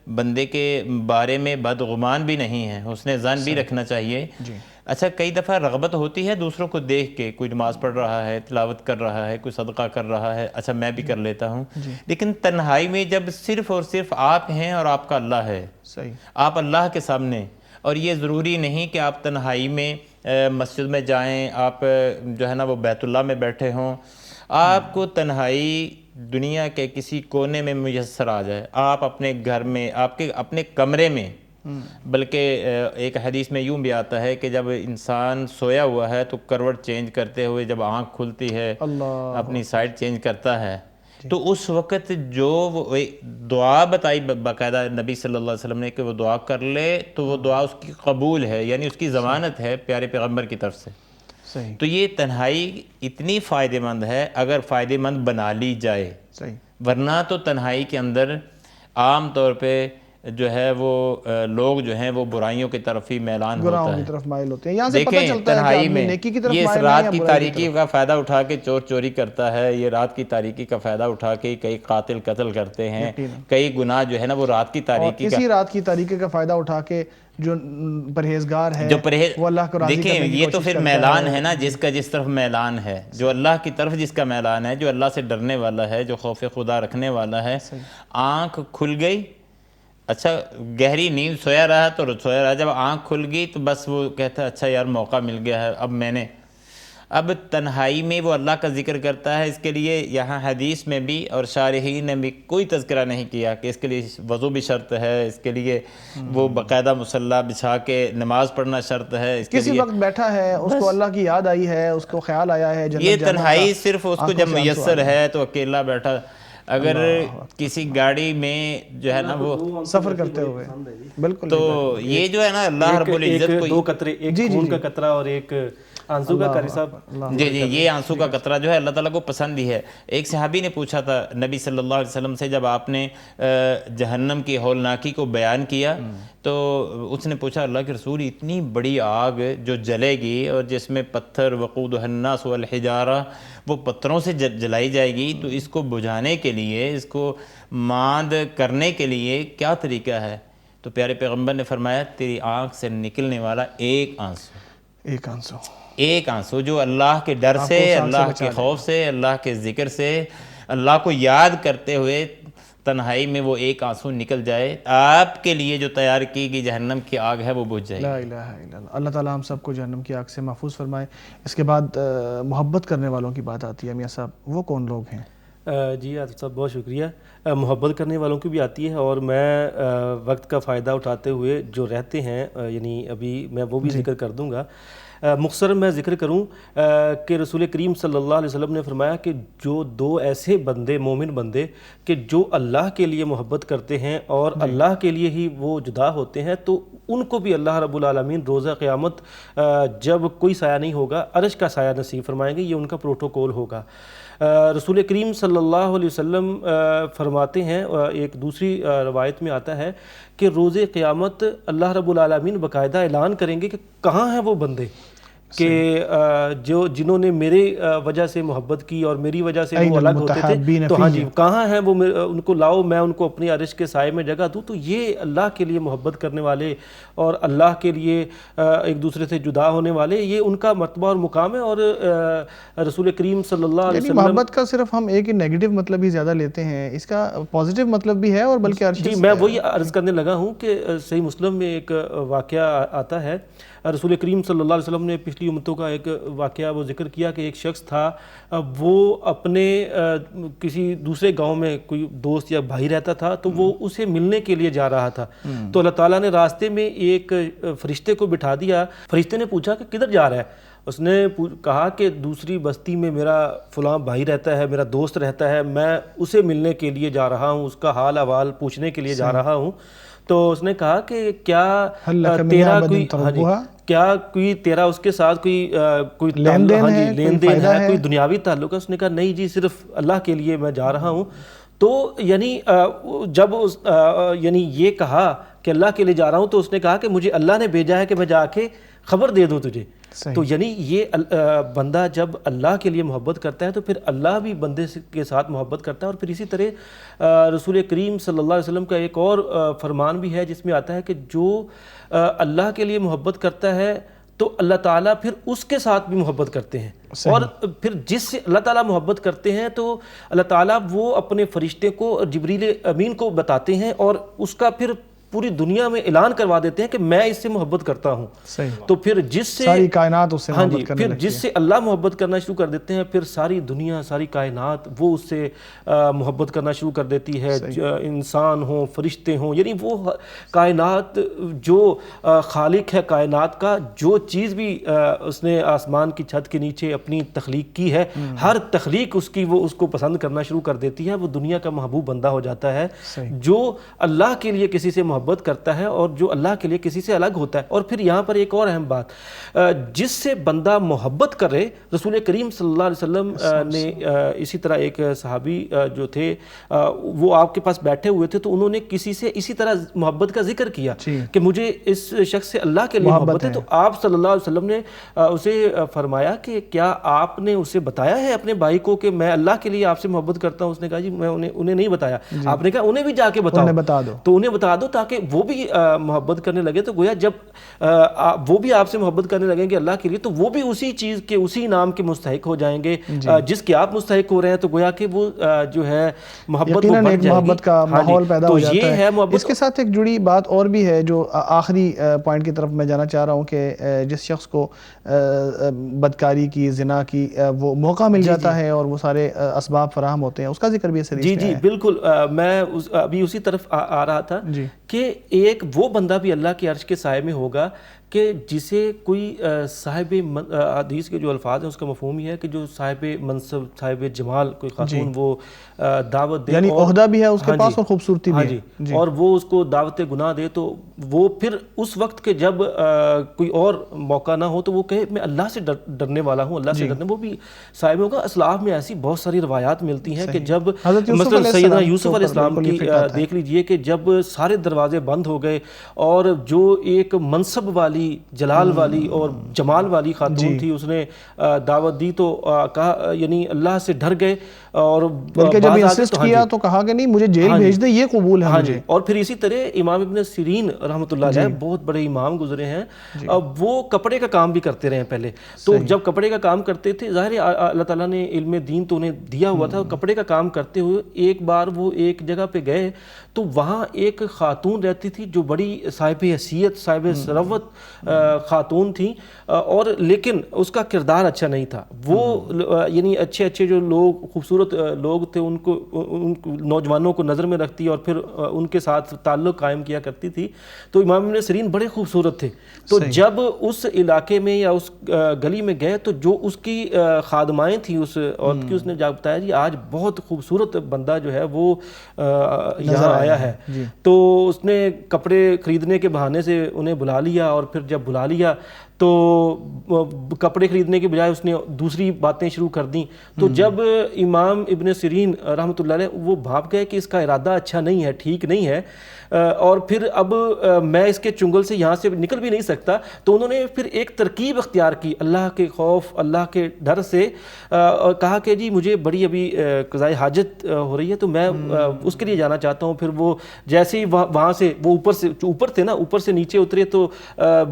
بندے کے بارے میں بدگمان بھی نہیں ہیں، حسن ظن بھی رکھنا چاہیے. جی اچھا کئی دفعہ رغبت ہوتی ہے دوسروں کو دیکھ کے، کوئی نماز پڑھ رہا ہے، تلاوت کر رہا ہے، کوئی صدقہ کر رہا ہے، اچھا میں بھی کر لیتا ہوں. لیکن تنہائی میں جب صرف اور صرف آپ ہیں اور آپ کا اللہ ہے، صحیح. آپ اللہ کے سامنے، اور یہ ضروری نہیں کہ آپ تنہائی میں مسجد میں جائیں، آپ جو ہے نا وہ بیت اللہ میں بیٹھے ہوں. آپ کو تنہائی دنیا کے کسی کونے میں میسر آ جائے، آپ اپنے گھر میں، آپ کے اپنے کمرے میں، بلکہ ایک حدیث میں یوں بھی آتا ہے کہ جب انسان سویا ہوا ہے تو کروٹ چینج کرتے ہوئے جب آنکھ کھلتی ہے اللہ اپنی سائڈ چینج کرتا ہے، تو اس وقت جو وہ دعا بتائی باقاعدہ نبی صلی اللہ علیہ وسلم نے کہ وہ دعا کر لے تو وہ دعا اس کی قبول ہے، یعنی اس کی ضمانت ہے پیارے پیغمبر کی طرف سے. صحیح. تو یہ تنہائی اتنی فائدہ مند ہے اگر فائدہ مند بنا لی جائے، صحیح. ورنہ تو تنہائی کے اندر عام طور پہ جو ہے وہ لوگ جو ہیں وہ برائیوں کی طرف ہی میلان ہوتا گناہوں ہے. کی طرف مائل ہوتے ہیں. یہاں سے پتہ دیکھیں چلتا ہے کہ تنہائی آدمی میں نیکی کی طرف یہ اس مائل ہے رات یا کی برائی کی تاریکی کا فائدہ اٹھا کے چور چوری کرتا ہے، یہ رات کی تاریکی کا فائدہ اٹھا کے کئی قاتل قتل کرتے ہیں، کئی گناہ جو ہے نا وہ رات کی تاریکی اور اسی رات کی تاریکی کا فائدہ اٹھا کے جو پرہیزگار ہے وہ اللہ کو راضی کرنے کی دیکھیں یہ تو کوشش پھر کرتا میلان ہے نا جس کا جس طرف میلان ہے، جو اللہ کی طرف جس کا میلان ہے، جو اللہ سے ڈرنے والا ہے، جو خوف خدا رکھنے والا ہے. آنکھ کھل گئی، اچھا گہری نیند سویا رہا تو سویا رہا، جب آنکھ کھل گئی تو بس وہ کہتا ہے اچھا یار موقع مل گیا ہے اب تنہائی میں وہ اللہ کا ذکر کرتا ہے. اس کے لیے یہاں حدیث میں بھی اور شارحین نے بھی کوئی تذکرہ نہیں کیا کہ اس کے لیے وضو بھی شرط ہے، اس کے لیے وہ باقاعدہ مصلی بچھا کے نماز پڑھنا شرط ہے. اس کے کسی وقت بیٹھا ہے، اس کو اللہ کی یاد آئی ہے، اس کو خیال آیا ہے یہ تنہائی صرف اس کو جب میسر ہے تو اکیلا بیٹھا. اگر کسی گاڑی میں جو ہے نا وہ سفر کرتے ہوئے بالکل تو یہ جو ہے نا اللہ رب العزت کو دو قطرے، ایک خون کا قطرہ اور ایک آنسو کا، قاری صاحب جی یہ آنسو کا قطرہ جو ہے اللہ تعالیٰ کو پسند ہی ہے. ایک صحابی نے پوچھا تھا نبی صلی اللہ علیہ وسلم سے جب آپ نے جہنم کی ہولناکی کو بیان کیا تو اس نے پوچھا اللہ کے رسول اتنی بڑی آگ جو جلے گی اور جس میں پتھر وقودها الناس والحجارہ وہ پتھروں سے جلائی جائے گی، تو اس کو بجھانے کے لیے، اس کو ماند کرنے کے لیے کیا طریقہ ہے؟ تو پیارے پیغمبر نے فرمایا تیری آنکھ سے نکلنے والا ایک آنسو جو اللہ کے ڈر سے، اللہ کے خوف سے، اللہ کے ذکر سے، اللہ کو یاد کرتے ہوئے تنہائی میں وہ ایک آنسو نکل جائے، آپ کے لیے جو تیار کی گئی جہنم کی آگ ہے وہ بجھ جائے گی. لا الہ الا اللہ. اللہ تعالیٰ ہم سب کو جہنم کی آگ سے محفوظ فرمائے. اس کے بعد محبت کرنے والوں کی بات آتی ہے. میاں صاحب وہ کون لوگ ہیں؟ جی عاطف صاحب بہت شکریہ. محبت کرنے والوں کی بھی آتی ہے، اور میں وقت کا فائدہ اٹھاتے ہوئے جو رہتے ہیں یعنی ابھی میں وہ بھی ذکر کر دوں گا. مختصر میں ذکر کروں کہ رسول کریم صلی اللہ علیہ وسلم نے فرمایا کہ جو دو ایسے بندے مومن بندے کہ جو اللہ کے لیے محبت کرتے ہیں اور اللہ کے لیے ہی وہ جدا ہوتے ہیں تو ان کو بھی اللہ رب العالمین روزہ قیامت جب کوئی سایہ نہیں ہوگا عرش کا سایہ نصیب فرمائیں گے. یہ ان کا پروٹوکول ہوگا. رسول کریم صلی اللہ علیہ وسلم فرماتے ہیں, ایک دوسری روایت میں آتا ہے کہ روز قیامت اللہ رب العالمین باقاعدہ اعلان کریں گے کہ کہاں ہیں وہ بندے کہ جو جنہوں نے میرے وجہ سے محبت کی اور میری وجہ سے وہ الگ ہوتے تھے, تو ہاں جی کہاں ہیں وہ, ان کو لاؤ میں ان کو اپنی عرش کے سائے میں جگہ دوں. تو یہ اللہ کے لیے محبت کرنے والے اور اللہ کے لیے ایک دوسرے سے جدا ہونے والے, یہ ان کا مرتبہ اور مقام ہے. اور رسول کریم صلی اللہ علیہ وسلم محبت کا صرف ہم ایک ہی نیگیٹو مطلب ہی زیادہ لیتے ہیں, اس کا پازیٹیو مطلب بھی ہے اور بلکہ عرش. جی میں وہی عرض کرنے لگا ہوں کہ صحیح مسلم میں ایک واقعہ آتا ہے. رسول کریم صلی اللہ علیہ وسلم نے پچھلی امتوں کا ایک واقعہ وہ ذکر کیا کہ ایک شخص تھا, وہ اپنے کسی دوسرے گاؤں میں کوئی دوست یا بھائی رہتا تھا, تو وہ اسے ملنے کے لیے جا رہا تھا. تو اللہ تعالیٰ نے راستے میں ایک فرشتے کو بٹھا دیا. فرشتے نے پوچھا کہ کدھر جا رہا ہے؟ اس نے کہا کہ دوسری بستی میں میرا فلاں بھائی رہتا ہے, میرا دوست رہتا ہے, میں اسے ملنے کے لیے جا رہا ہوں, اس کا حال احوال پوچھنے کے لیے جا رہا ہوں. تو اس نے کہا کہ کیا تیرا کوئی تیرا اس کے ساتھ کوئی لین دین ہے, کوئی دنیاوی تعلق ہے؟ اس نے کہا نہیں جی, صرف اللہ کے لیے میں جا رہا ہوں. تو یعنی جب یعنی یہ کہا کہ اللہ کے لیے جا رہا ہوں, تو اس نے کہا کہ مجھے اللہ نے بھیجا ہے کہ میں جا کے خبر دے دوں تجھے. تو یعنی یہ بندہ جب اللہ کے لیے محبت کرتا ہے تو پھر اللہ بھی بندے کے ساتھ محبت کرتا ہے. اور پھر اسی طرح رسول کریم صلی اللہ علیہ وسلم کا ایک اور فرمان بھی ہے جس میں آتا ہے کہ جو اللہ کے لیے محبت کرتا ہے تو اللہ تعالیٰ پھر اس کے ساتھ بھی محبت کرتے ہیں. اور پھر جس سے اللہ تعالیٰ محبت کرتے ہیں تو اللہ تعالیٰ وہ اپنے فرشتے کو جبریل امین کو بتاتے ہیں اور اس کا پھر پوری دنیا میں اعلان کروا دیتے ہیں کہ میں اس سے محبت کرتا ہوں. تو پھر جس سے ساری کائنات اس سے ہاں جی پھر جس سے اللہ محبت کرنا شروع کر دیتے ہیں, پھر ساری دنیا ساری کائنات وہ اس سے محبت کرنا شروع کر دیتی ہے. انسان ہوں, فرشتے ہوں, یعنی وہ کائنات جو خالق ہے کائنات کا, جو چیز بھی اس نے آسمان کی چھت کے نیچے اپنی تخلیق کی ہے, ہر تخلیق اس کی وہ اس کو پسند کرنا شروع کر دیتی ہے. وہ دنیا کا محبوب بندہ ہو جاتا ہے جو اللہ کے لیے کسی سے محبت کرتا ہے اور جو اللہ کے لیے کسی سے الگ ہوتا ہے. اور پھر یہاں پر ایک اور اہم بات, جس سے بندہ محبت کرے, رسول کریم صلی اللہ علیہ وسلم نے اسی طرح ایک صحابی جو تھے وہ آپ کے پاس بیٹھے ہوئے تھے, تو انہوں نے کسی سے اسی طرح محبت کا ذکر کیا کہ مجھے اس شخص سے اللہ کے لیے محبت ہے. تو آپ صلی اللہ علیہ وسلم نے اسے فرمایا کہ کیا آپ نے اسے بتایا ہے اپنے بھائی کو کہ میں اللہ کے لیے آپ سے محبت کرتا ہوں؟ اس نے کہا جی میں انہیں نہیں بتایا. آپ نے کہا انہیں بھی جا کے بتا دو. تو انہیں بتا دو تاکہ وہ بھی محبت کرنے لگے. تو گویا جب وہ بھی آپ سے محبت کرنے لگیں گے اللہ کے لیے, تو وہ بھی اسی چیز کے اسی نام کے مستحق ہو جائیں گے جس کے آپ مستحق ہو رہے ہیں. تو گویا کہ وہ جو ہے محبت وہ بڑھ جائے گی, محبت کا ماحول پیدا ہو جاتا ہے. محبت. اس کے ساتھ ایک جڑی بات اور بھی ہے جو آخری پوائنٹ کی طرف میں جانا چاہ رہا ہوں کہ جس شخص کو بدکاری کی, زنا کی وہ موقع مل جاتا ہے اور وہ سارے اسباب فراہم ہوتے ہیں, اس کا ذکر بھی اس حدیث میں ہے. جی بالکل, میں ابھی اسی طرف آ رہا تھا کہ ایک وہ بندہ بھی اللہ کے عرش کے سائے میں ہوگا کہ جسے کوئی صاحب حدیث کے جو الفاظ ہیں اس کا مفہوم یہ ہے کہ جو صاحب منصب, صاحب جمال, کوئی خاتون وہ دعوت دے, یعنی عہدہ بھی ہے اس کے پاس اور خوبصورتی بھی ہے, اور وہ اس کو دعوت گناہ دے, تو وہ پھر اس وقت کے جب کوئی اور موقع نہ ہو تو وہ کہے میں اللہ سے ڈرنے والا ہوں, اللہ سے ڈرنے, وہ بھی صاحب ہوگا. اسلاف میں ایسی بہت ساری روایات ملتی ہیں کہ جب مثلا سیدنا یوسف علیہ السلام کی دیکھ لیجئے کہ جب سارے دروازے بند ہو گئے اور جو ایک منصب والی, جلال والی اور جمال والی خاتون تھی, اس نے دعوت دی تو کہا یعنی اللہ سے ڈر گئے, اور بلکہ جب انسسٹ کیا تو کہا کہ نہیں مجھے جیل بھیج دے, یہ قبول ہے مجھے. اور پھر اسی طرح امام ابن سیرین رحمۃ اللہ علیہ بہت بڑے امام گزرے ہیں, وہ کپڑے کا کام بھی کرتے رہے پہلے. تو جب کپڑے کا کام کرتے تھے, ظاہر اللہ تعالیٰ نے علم دین تو انہیں دیا ہوا تھا, کپڑے کا کام کرتے ہوئے ایک بار وہ ایک جگہ پہ گئے تو وہاں ایک خاتون رہتی تھی جو بڑی صاحب حیثیت, صاحب ثروت خاتون تھیں اور لیکن اس کا کردار اچھا نہیں تھا. وہ یعنی اچھے اچھے جو لوگ خوبصورت لوگ تھے ان نوجوانوں کو نظر میں رکھتی اور پھر ان کے ساتھ تعلق قائم کیا کرتی تھی. تو امام ابن سیرین بڑے خوبصورت تھے. تو جب اس علاقے میں یا اس گلی میں گئے تو جو اس کی خادمائیں تھیں اس عورت کی, اس نے جا بتایا جی آج بہت خوبصورت بندہ جو ہے وہ یہاں آیا ہے. تو اس نے کپڑے خریدنے کے بہانے سے انہیں بلا لیا اور پھر جب بلا لیا تو کپڑے خریدنے کے بجائے اس نے دوسری باتیں شروع کر دیں. تو جب امام ابن سیرین رحمۃ اللہ علیہ وہ بھاپ گئے کہ اس کا ارادہ اچھا نہیں ہے, ٹھیک نہیں ہے, اور پھر اب میں اس کے چنگل سے یہاں سے نکل بھی نہیں سکتا, تو انہوں نے پھر ایک ترکیب اختیار کی اللہ کے خوف اللہ کے ڈر سے, اور کہا کہ جی مجھے بڑی ابھی قضاء حاجت ہو رہی ہے تو میں اس کے لیے جانا چاہتا ہوں. پھر وہ جیسے ہی وہاں سے وہ اوپر تھے نا, اوپر سے نیچے اترے تو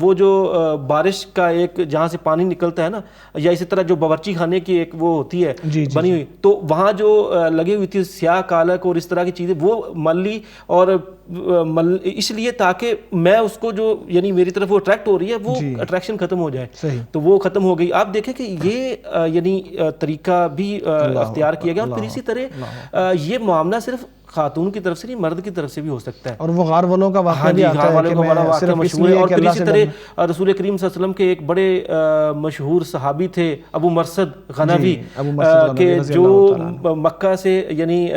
وہ جو بارش کا ایک جہاں سے پانی نکلتا ہے نا, یا اسی طرح جو باورچی خانے کی ایک وہ ہوتی ہے بنی ہوئی, تو وہاں جو لگی ہوئی تھی سیاہ کالک اور اس طرح کی چیزیں وہ مل لی, اور اس لیے تاکہ میں اس کو جو یعنی میری طرف وہ اٹریکٹ ہو رہی ہے وہ اٹریکشن ختم ہو جائے. تو وہ ختم ہو گئی. آپ دیکھیں کہ یہ یعنی طریقہ بھی اختیار کیا گیا. اور پھر اسی طرح یہ معاملہ صرف خاتون کی طرف سے نہیں, مرد کی طرف سے بھی ہو سکتا ہے. اور وہ غار والوں کا واقعہ بھی آتا ہے کہ میں صرف مشہور ہے. اور پھر اسی طرح رسول کریم صلی اللہ علیہ وسلم کے ایک بڑے مشہور صحابی تھے ابو مرثد غنوی, کہ جو مکہ سے یعنی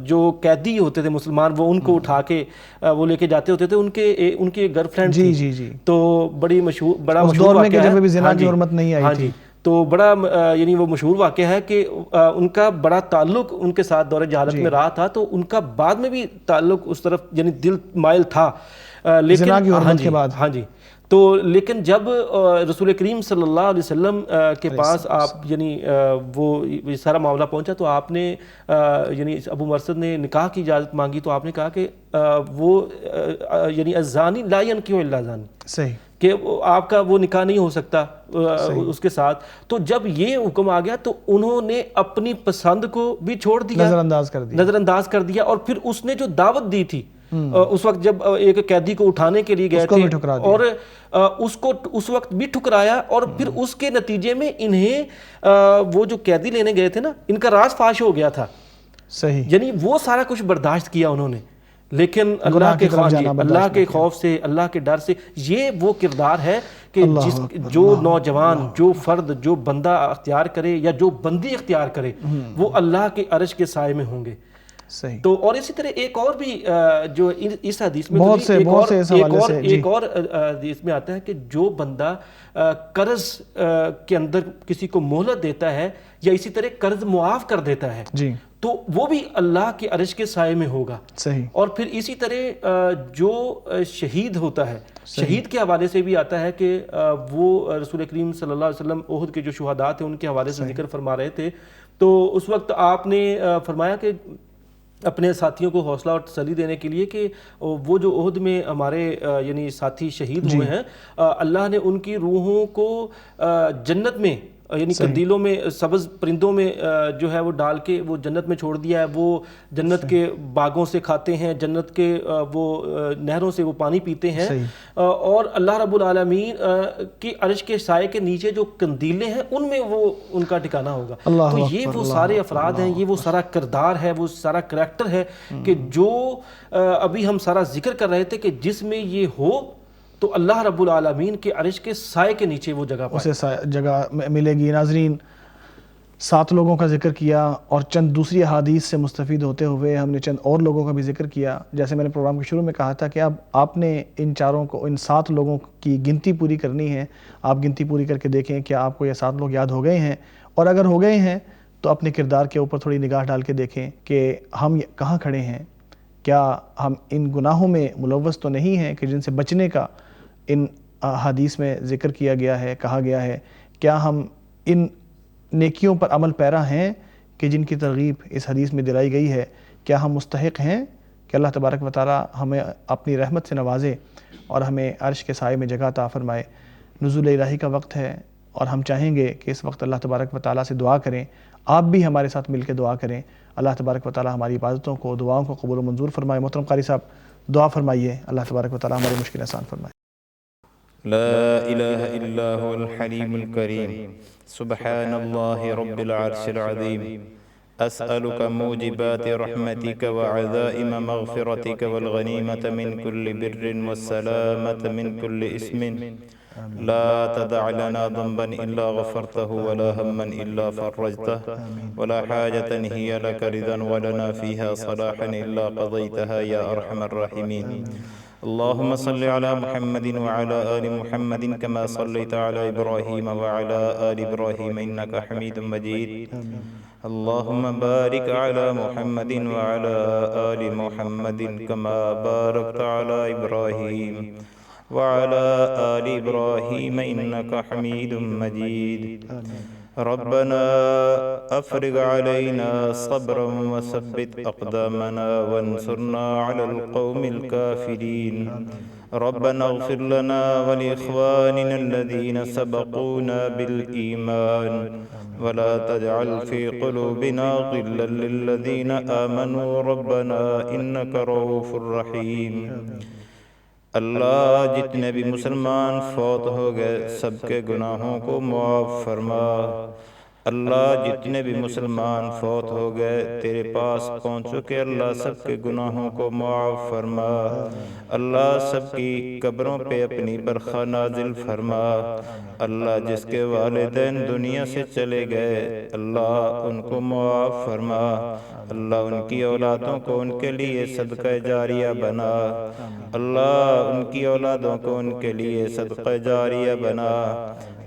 جو قیدی ہوتے تھے مسلمان وہ ان کو اٹھا کے وہ لے کے جاتے ہوتے تھے, ان کی ایک گرل فرینڈ تھی. تو بڑا مشہور واقعہ ہے. جب بھی زنا کی حرمت نہیں آئی تھی تو بڑا یعنی وہ مشہور واقعہ ہے کہ ان کا بڑا تعلق ان کے ساتھ دور جہالت میں رہا تھا, تو ان کا بعد میں بھی تعلق اس طرف یعنی دل مائل تھا, لیکن زنا کی حرمت کے بعد. ہاں جی. تو لیکن جب رسول کریم صلی اللہ علیہ وسلم کے پاس آپ یعنی وہ سارا معاملہ پہنچا تو آپ نے یعنی ابو مرثد نے نکاح کی اجازت مانگی, تو آپ نے کہا کہ وہ یعنی الزانی لا ينکح الا زانی, صحیح, کہ آپ کا وہ نکاح نہیں ہو سکتا اس کے ساتھ. تو جب یہ حکم آ گیا تو انہوں نے اپنی پسند کو بھی چھوڑ دیا, نظر انداز کر دیا, اور پھر اس نے جو دعوت دی تھی اس وقت جب ایک قیدی کو اٹھانے کے لیے گئے تھے اور اس کو اس وقت بھی ٹھکرایا, اور پھر اس کے نتیجے میں انہیں وہ جو قیدی لینے گئے تھے نا ان کا راز فاش ہو گیا تھا. صحیح, یعنی وہ سارا کچھ برداشت کیا انہوں نے, لیکن اللہ کے خوف سے اللہ کے ڈر سے. یہ وہ کردار ہے کہ جو نوجوان جو فرد جو بندہ اختیار کرے یا جو بندی اختیار کرے وہ اللہ کے عرش کے سائے میں ہوں گے. صحیح. تو اور اسی طرح ایک اور بھی جو اس حدیث میں ایک اور حدیث میں آتا ہے کہ جو بندہ قرض کے اندر کسی کو مہلت دیتا ہے یا اسی طرح قرض معاف کر دیتا ہے تو وہ بھی اللہ کے عرش کے سائے میں ہوگا. صحیح. اور پھر اسی طرح جو شہید ہوتا ہے, شہید کے حوالے سے بھی آتا ہے کہ وہ رسول کریم صلی اللہ علیہ وسلم احد کے جو شہداء تھے ان کے حوالے سے ذکر فرما رہے تھے. تو اس وقت آپ نے فرمایا کہ اپنے ساتھیوں کو حوصلہ اور تسلی دینے کے لیے کہ وہ جو احد میں ہمارے یعنی ساتھی شہید ہوئے ہیں, اللہ نے ان کی روحوں کو جنت میں یعنی قندیلوں میں سبز پرندوں میں جو ہے وہ ڈال کے وہ جنت میں چھوڑ دیا ہے. وہ جنت کے باغوں سے کھاتے ہیں, جنت کے وہ نہروں سے وہ پانی پیتے ہیں, اور اللہ رب العالمین کی عرش کے سائے کے نیچے جو قندیلیں ہیں ان میں وہ ان کا ٹھکانہ ہوگا. تو یہ وہ سارے افراد ہیں, یہ وہ سارا کردار ہے, وہ سارا کریکٹر ہے کہ جو ابھی ہم سارا ذکر کر رہے تھے کہ جس میں یہ ہو تو اللہ رب العالمین کے عرش کے سائے کے نیچے وہ جگہ پائے, اسے جگہ ملے گی. ناظرین, 7 لوگوں کا ذکر کیا اور چند دوسری احادیث سے مستفید ہوتے ہوئے ہم نے چند اور لوگوں کا بھی ذکر کیا. جیسے میں نے پروگرام کے شروع میں کہا تھا کہ اب آپ نے ان 7 لوگوں کی گنتی پوری کرنی ہے. آپ گنتی پوری کر کے دیکھیں کیا آپ کو یہ 7 لوگ یاد ہو گئے ہیں, اور اگر ہو گئے ہیں تو اپنے کردار کے اوپر تھوڑی نگاہ ڈال کے دیکھیں کہ ہم کہاں کھڑے ہیں. کیا ہم ان گناہوں میں ملوث تو نہیں ہیں کہ جن سے بچنے کا ان حدیث میں ذکر کیا گیا ہے, کہا گیا ہے. کیا ہم ان نیکیوں پر عمل پیرا ہیں کہ جن کی ترغیب اس حدیث میں دلائی گئی ہے. کیا ہم مستحق ہیں کہ اللہ تبارک و تعالی ہمیں اپنی رحمت سے نوازے اور ہمیں عرش کے سائے میں جگہ عطا فرمائے. نزول الہی کا وقت ہے اور ہم چاہیں گے کہ اس وقت اللہ تبارک و تعالی سے دعا کریں. آپ بھی ہمارے ساتھ مل کے دعا کریں. اللہ تبارک و تعالی ہماری عبادتوں کو, دعاؤں کو قبول و منظور فرمائے. محترم قاری صاحب دعا فرمائیے, اللہ تبارک و تعالی ہماری مشکل آسان فرمائے. لا إله إلا هو الحليم الكريم سبحان الله رب العرش العظيم أسألك موجبات رحمتك وعزائم مغفرتك والغنيمة من كل بر والسلامة من كل إثم لا تدع لنا ذنبا إلا غفرته ولا هما إلا فرجته ولا حاجة هي لك رضا ولنا فيها صلاحا إلا قضيتها يا أرحم الراحمين اللهم صل على محمد وعلى آل محمد كما صليت على إبراهيم وعلى آل إبراهيم إنك حميد مجيد اللهم بارك على محمد وعلى آل محمد كما باركت على إبراهيم وعلى آل إبراهيم إنك حميد مجيد ربنا أفرغ علينا صبرا وثبت أقدامنا وانصرنا على القوم الكافرين ربنا اغفر لنا ولإخواننا الذين سبقونا بالإيمان ولا تجعل في قلوبنا غلا للذين آمنوا ربنا إنك رؤوف رحيم اللہ جتنے بھی مسلمان فوت ہو گئے سب کے گناہوں کو معاف فرما اللہ جتنے بھی مسلمان فوت ہو گئے تیرے پاس پہنچ چکے اللہ سب کے گناہوں کو معاف فرما اللہ سب کی قبروں پہ اپنی برکھا نازل فرما اللہ جس کے والدین دنیا سے چلے گئے اللہ ان کو معاف فرما اللہ ان کی اولادوں کو ان کے لیے صدقہ جاریہ بنا اللہ ان کی اولادوں کو ان کے لیے صدقہ جاریہ بنا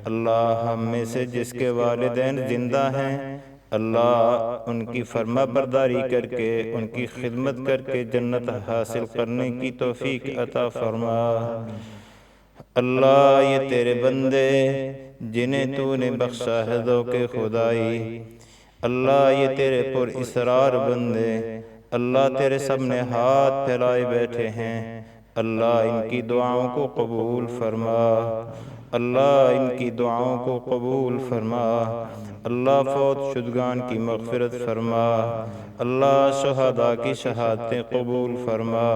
اللہ ہم میں سے جس کے والدین زندہ ہیں اللہ ان کی فرما برداری کر کے ان کی خدمت کر کے جنت حاصل کرنے کی توفیق عطا فرما اللہ یہ تیرے بندے جنہیں تو نے بخشا ہے ذوق خدائی اللہ یہ تیرے پر اسرار بندے اللہ تیرے سامنے ہاتھ پھیلائے بیٹھے ہیں اللہ ان کی دعاؤں کو قبول فرما اللہ ان کی دعاؤں کو قبول فرما اللہ فوت شدگان کی مغفرت فرما اللہ شہداء کی شہادتیں قبول فرما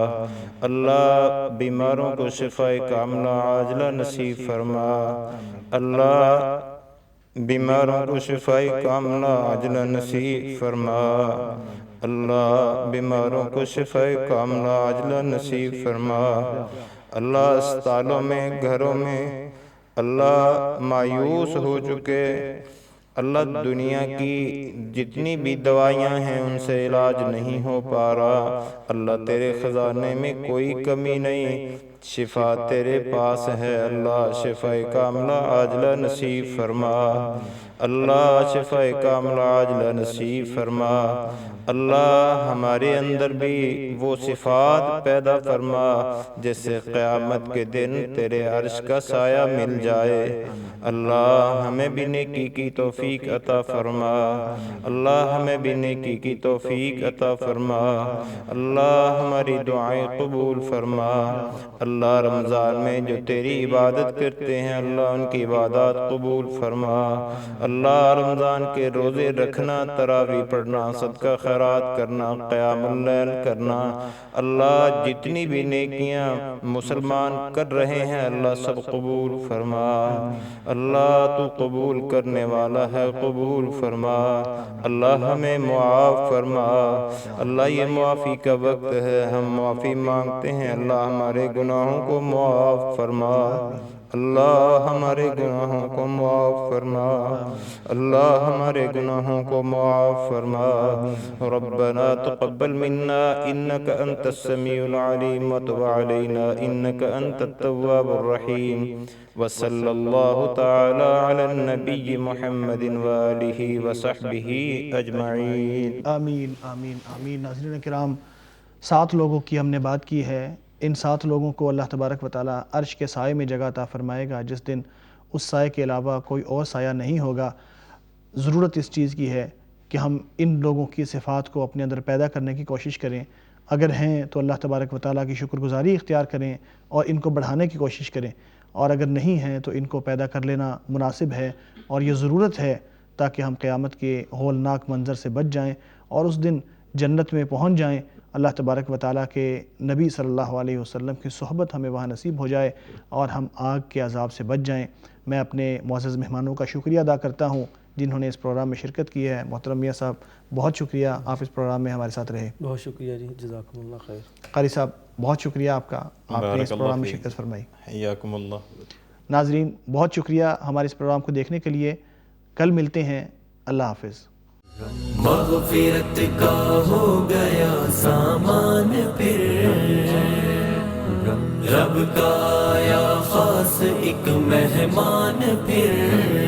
اللہ بیماروں کو شفاء کاملہ عاجلہ نصیب فرما اللہ بیماروں کو شفاء کاملہ عاجلہ نصیب فرما اللہ بیماروں کو شفاء کاملہ عاجلہ نصیب فرما اللہ اسپتالوں میں گھروں میں اللہ مایوس ہو چکے اللہ دنیا کی جتنی بھی دوائیاں ہیں ان سے علاج نہیں ہو پا رہا اللہ تیرے خزانے میں کوئی کمی نہیں شفا تیرے پاس ہے اللہ شفاء کاملہ عاجلہ نصیب فرما اللہ شفاء کاملہ عاجلہ نصیب فرما اللہ ہمارے اندر بھی وہ صفات پیدا فرما جس سے قیامت کے دن تیرے عرش کا سایہ مل جائے اللہ ہمیں بھی نیکی کی توفیق عطا فرما اللہ ہمیں بھی نیکی کی توفیق عطا فرما اللہ ہماری دعائیں قبول فرما اللہ رمضان میں جو تیری عبادت کرتے ہیں اللہ ان کی عبادات قبول فرما اللہ رمضان کے روزے رکھنا تراویح پڑھنا صدقہ خیرات کرنا قیام اللیل کرنا اللہ جتنی بھی نیکیاں مسلمان کر رہے ہیں اللہ سب قبول فرما اللہ تو قبول کرنے والا ہے قبول فرما اللہ ہمیں معاف فرما اللہ یہ معافی کا وقت ہے ہم معافی مانگتے ہیں اللہ ہمارے گناہوں کو معاف فرما اللہ ہمارے گناہوں کو معاف فرما اللہ ہمارے گناہوں کو معاف فرما ربنا تقبل منا انك انت السميع العليم وتب علينا انك انت التواب الرحيم وصلى الله تعالى على النبي محمد وآله وصحبه اجمعین آمین آمین آمین۔ ناظرین کرام 7 لوگوں کی ہم نے بات کی ہے، ان 7 لوگوں کو اللہ تبارک و تعالیٰ عرش کے سائے میں جگہ عطا فرمائے گا جس دن اس سائے کے علاوہ کوئی اور سایہ نہیں ہوگا۔ ضرورت اس چیز کی ہے کہ ہم ان لوگوں کی صفات کو اپنے اندر پیدا کرنے کی کوشش کریں، اگر ہیں تو اللہ تبارک و تعالیٰ کی شکر گزاری اختیار کریں اور ان کو بڑھانے کی کوشش کریں، اور اگر نہیں ہیں تو ان کو پیدا کر لینا مناسب ہے اور یہ ضرورت ہے تاکہ ہم قیامت کے ہولناک منظر سے بچ جائیں اور اس دن جنت میں پہنچ جائیں اللہ تبارک و تعالیٰ کے نبی صلی اللہ علیہ وسلم کی صحبت ہمیں وہاں نصیب ہو جائے اور ہم آگ کے عذاب سے بچ جائیں۔ میں اپنے معزز مہمانوں کا شکریہ ادا کرتا ہوں جنہوں نے اس پروگرام میں شرکت کی ہے۔ محترم میاں صاحب بہت شکریہ، آپ اس پروگرام میں ہمارے ساتھ رہے۔ بہت شکریہ جی، جزاکم اللہ خیر۔ قاری صاحب بہت شکریہ آپ کا، آپ نے بارک اس اللہ پروگرام میں فیک۔ شرکت فرمائی۔ حیاکم اللہ۔ ناظرین بہت شکریہ ہمارے اس پروگرام کو دیکھنے کے لیے، کل ملتے ہیں، اللہ حافظ۔ مغفرت کا ہو گیا سامان پھر، رب کا یا خاص ایک مہمان پھر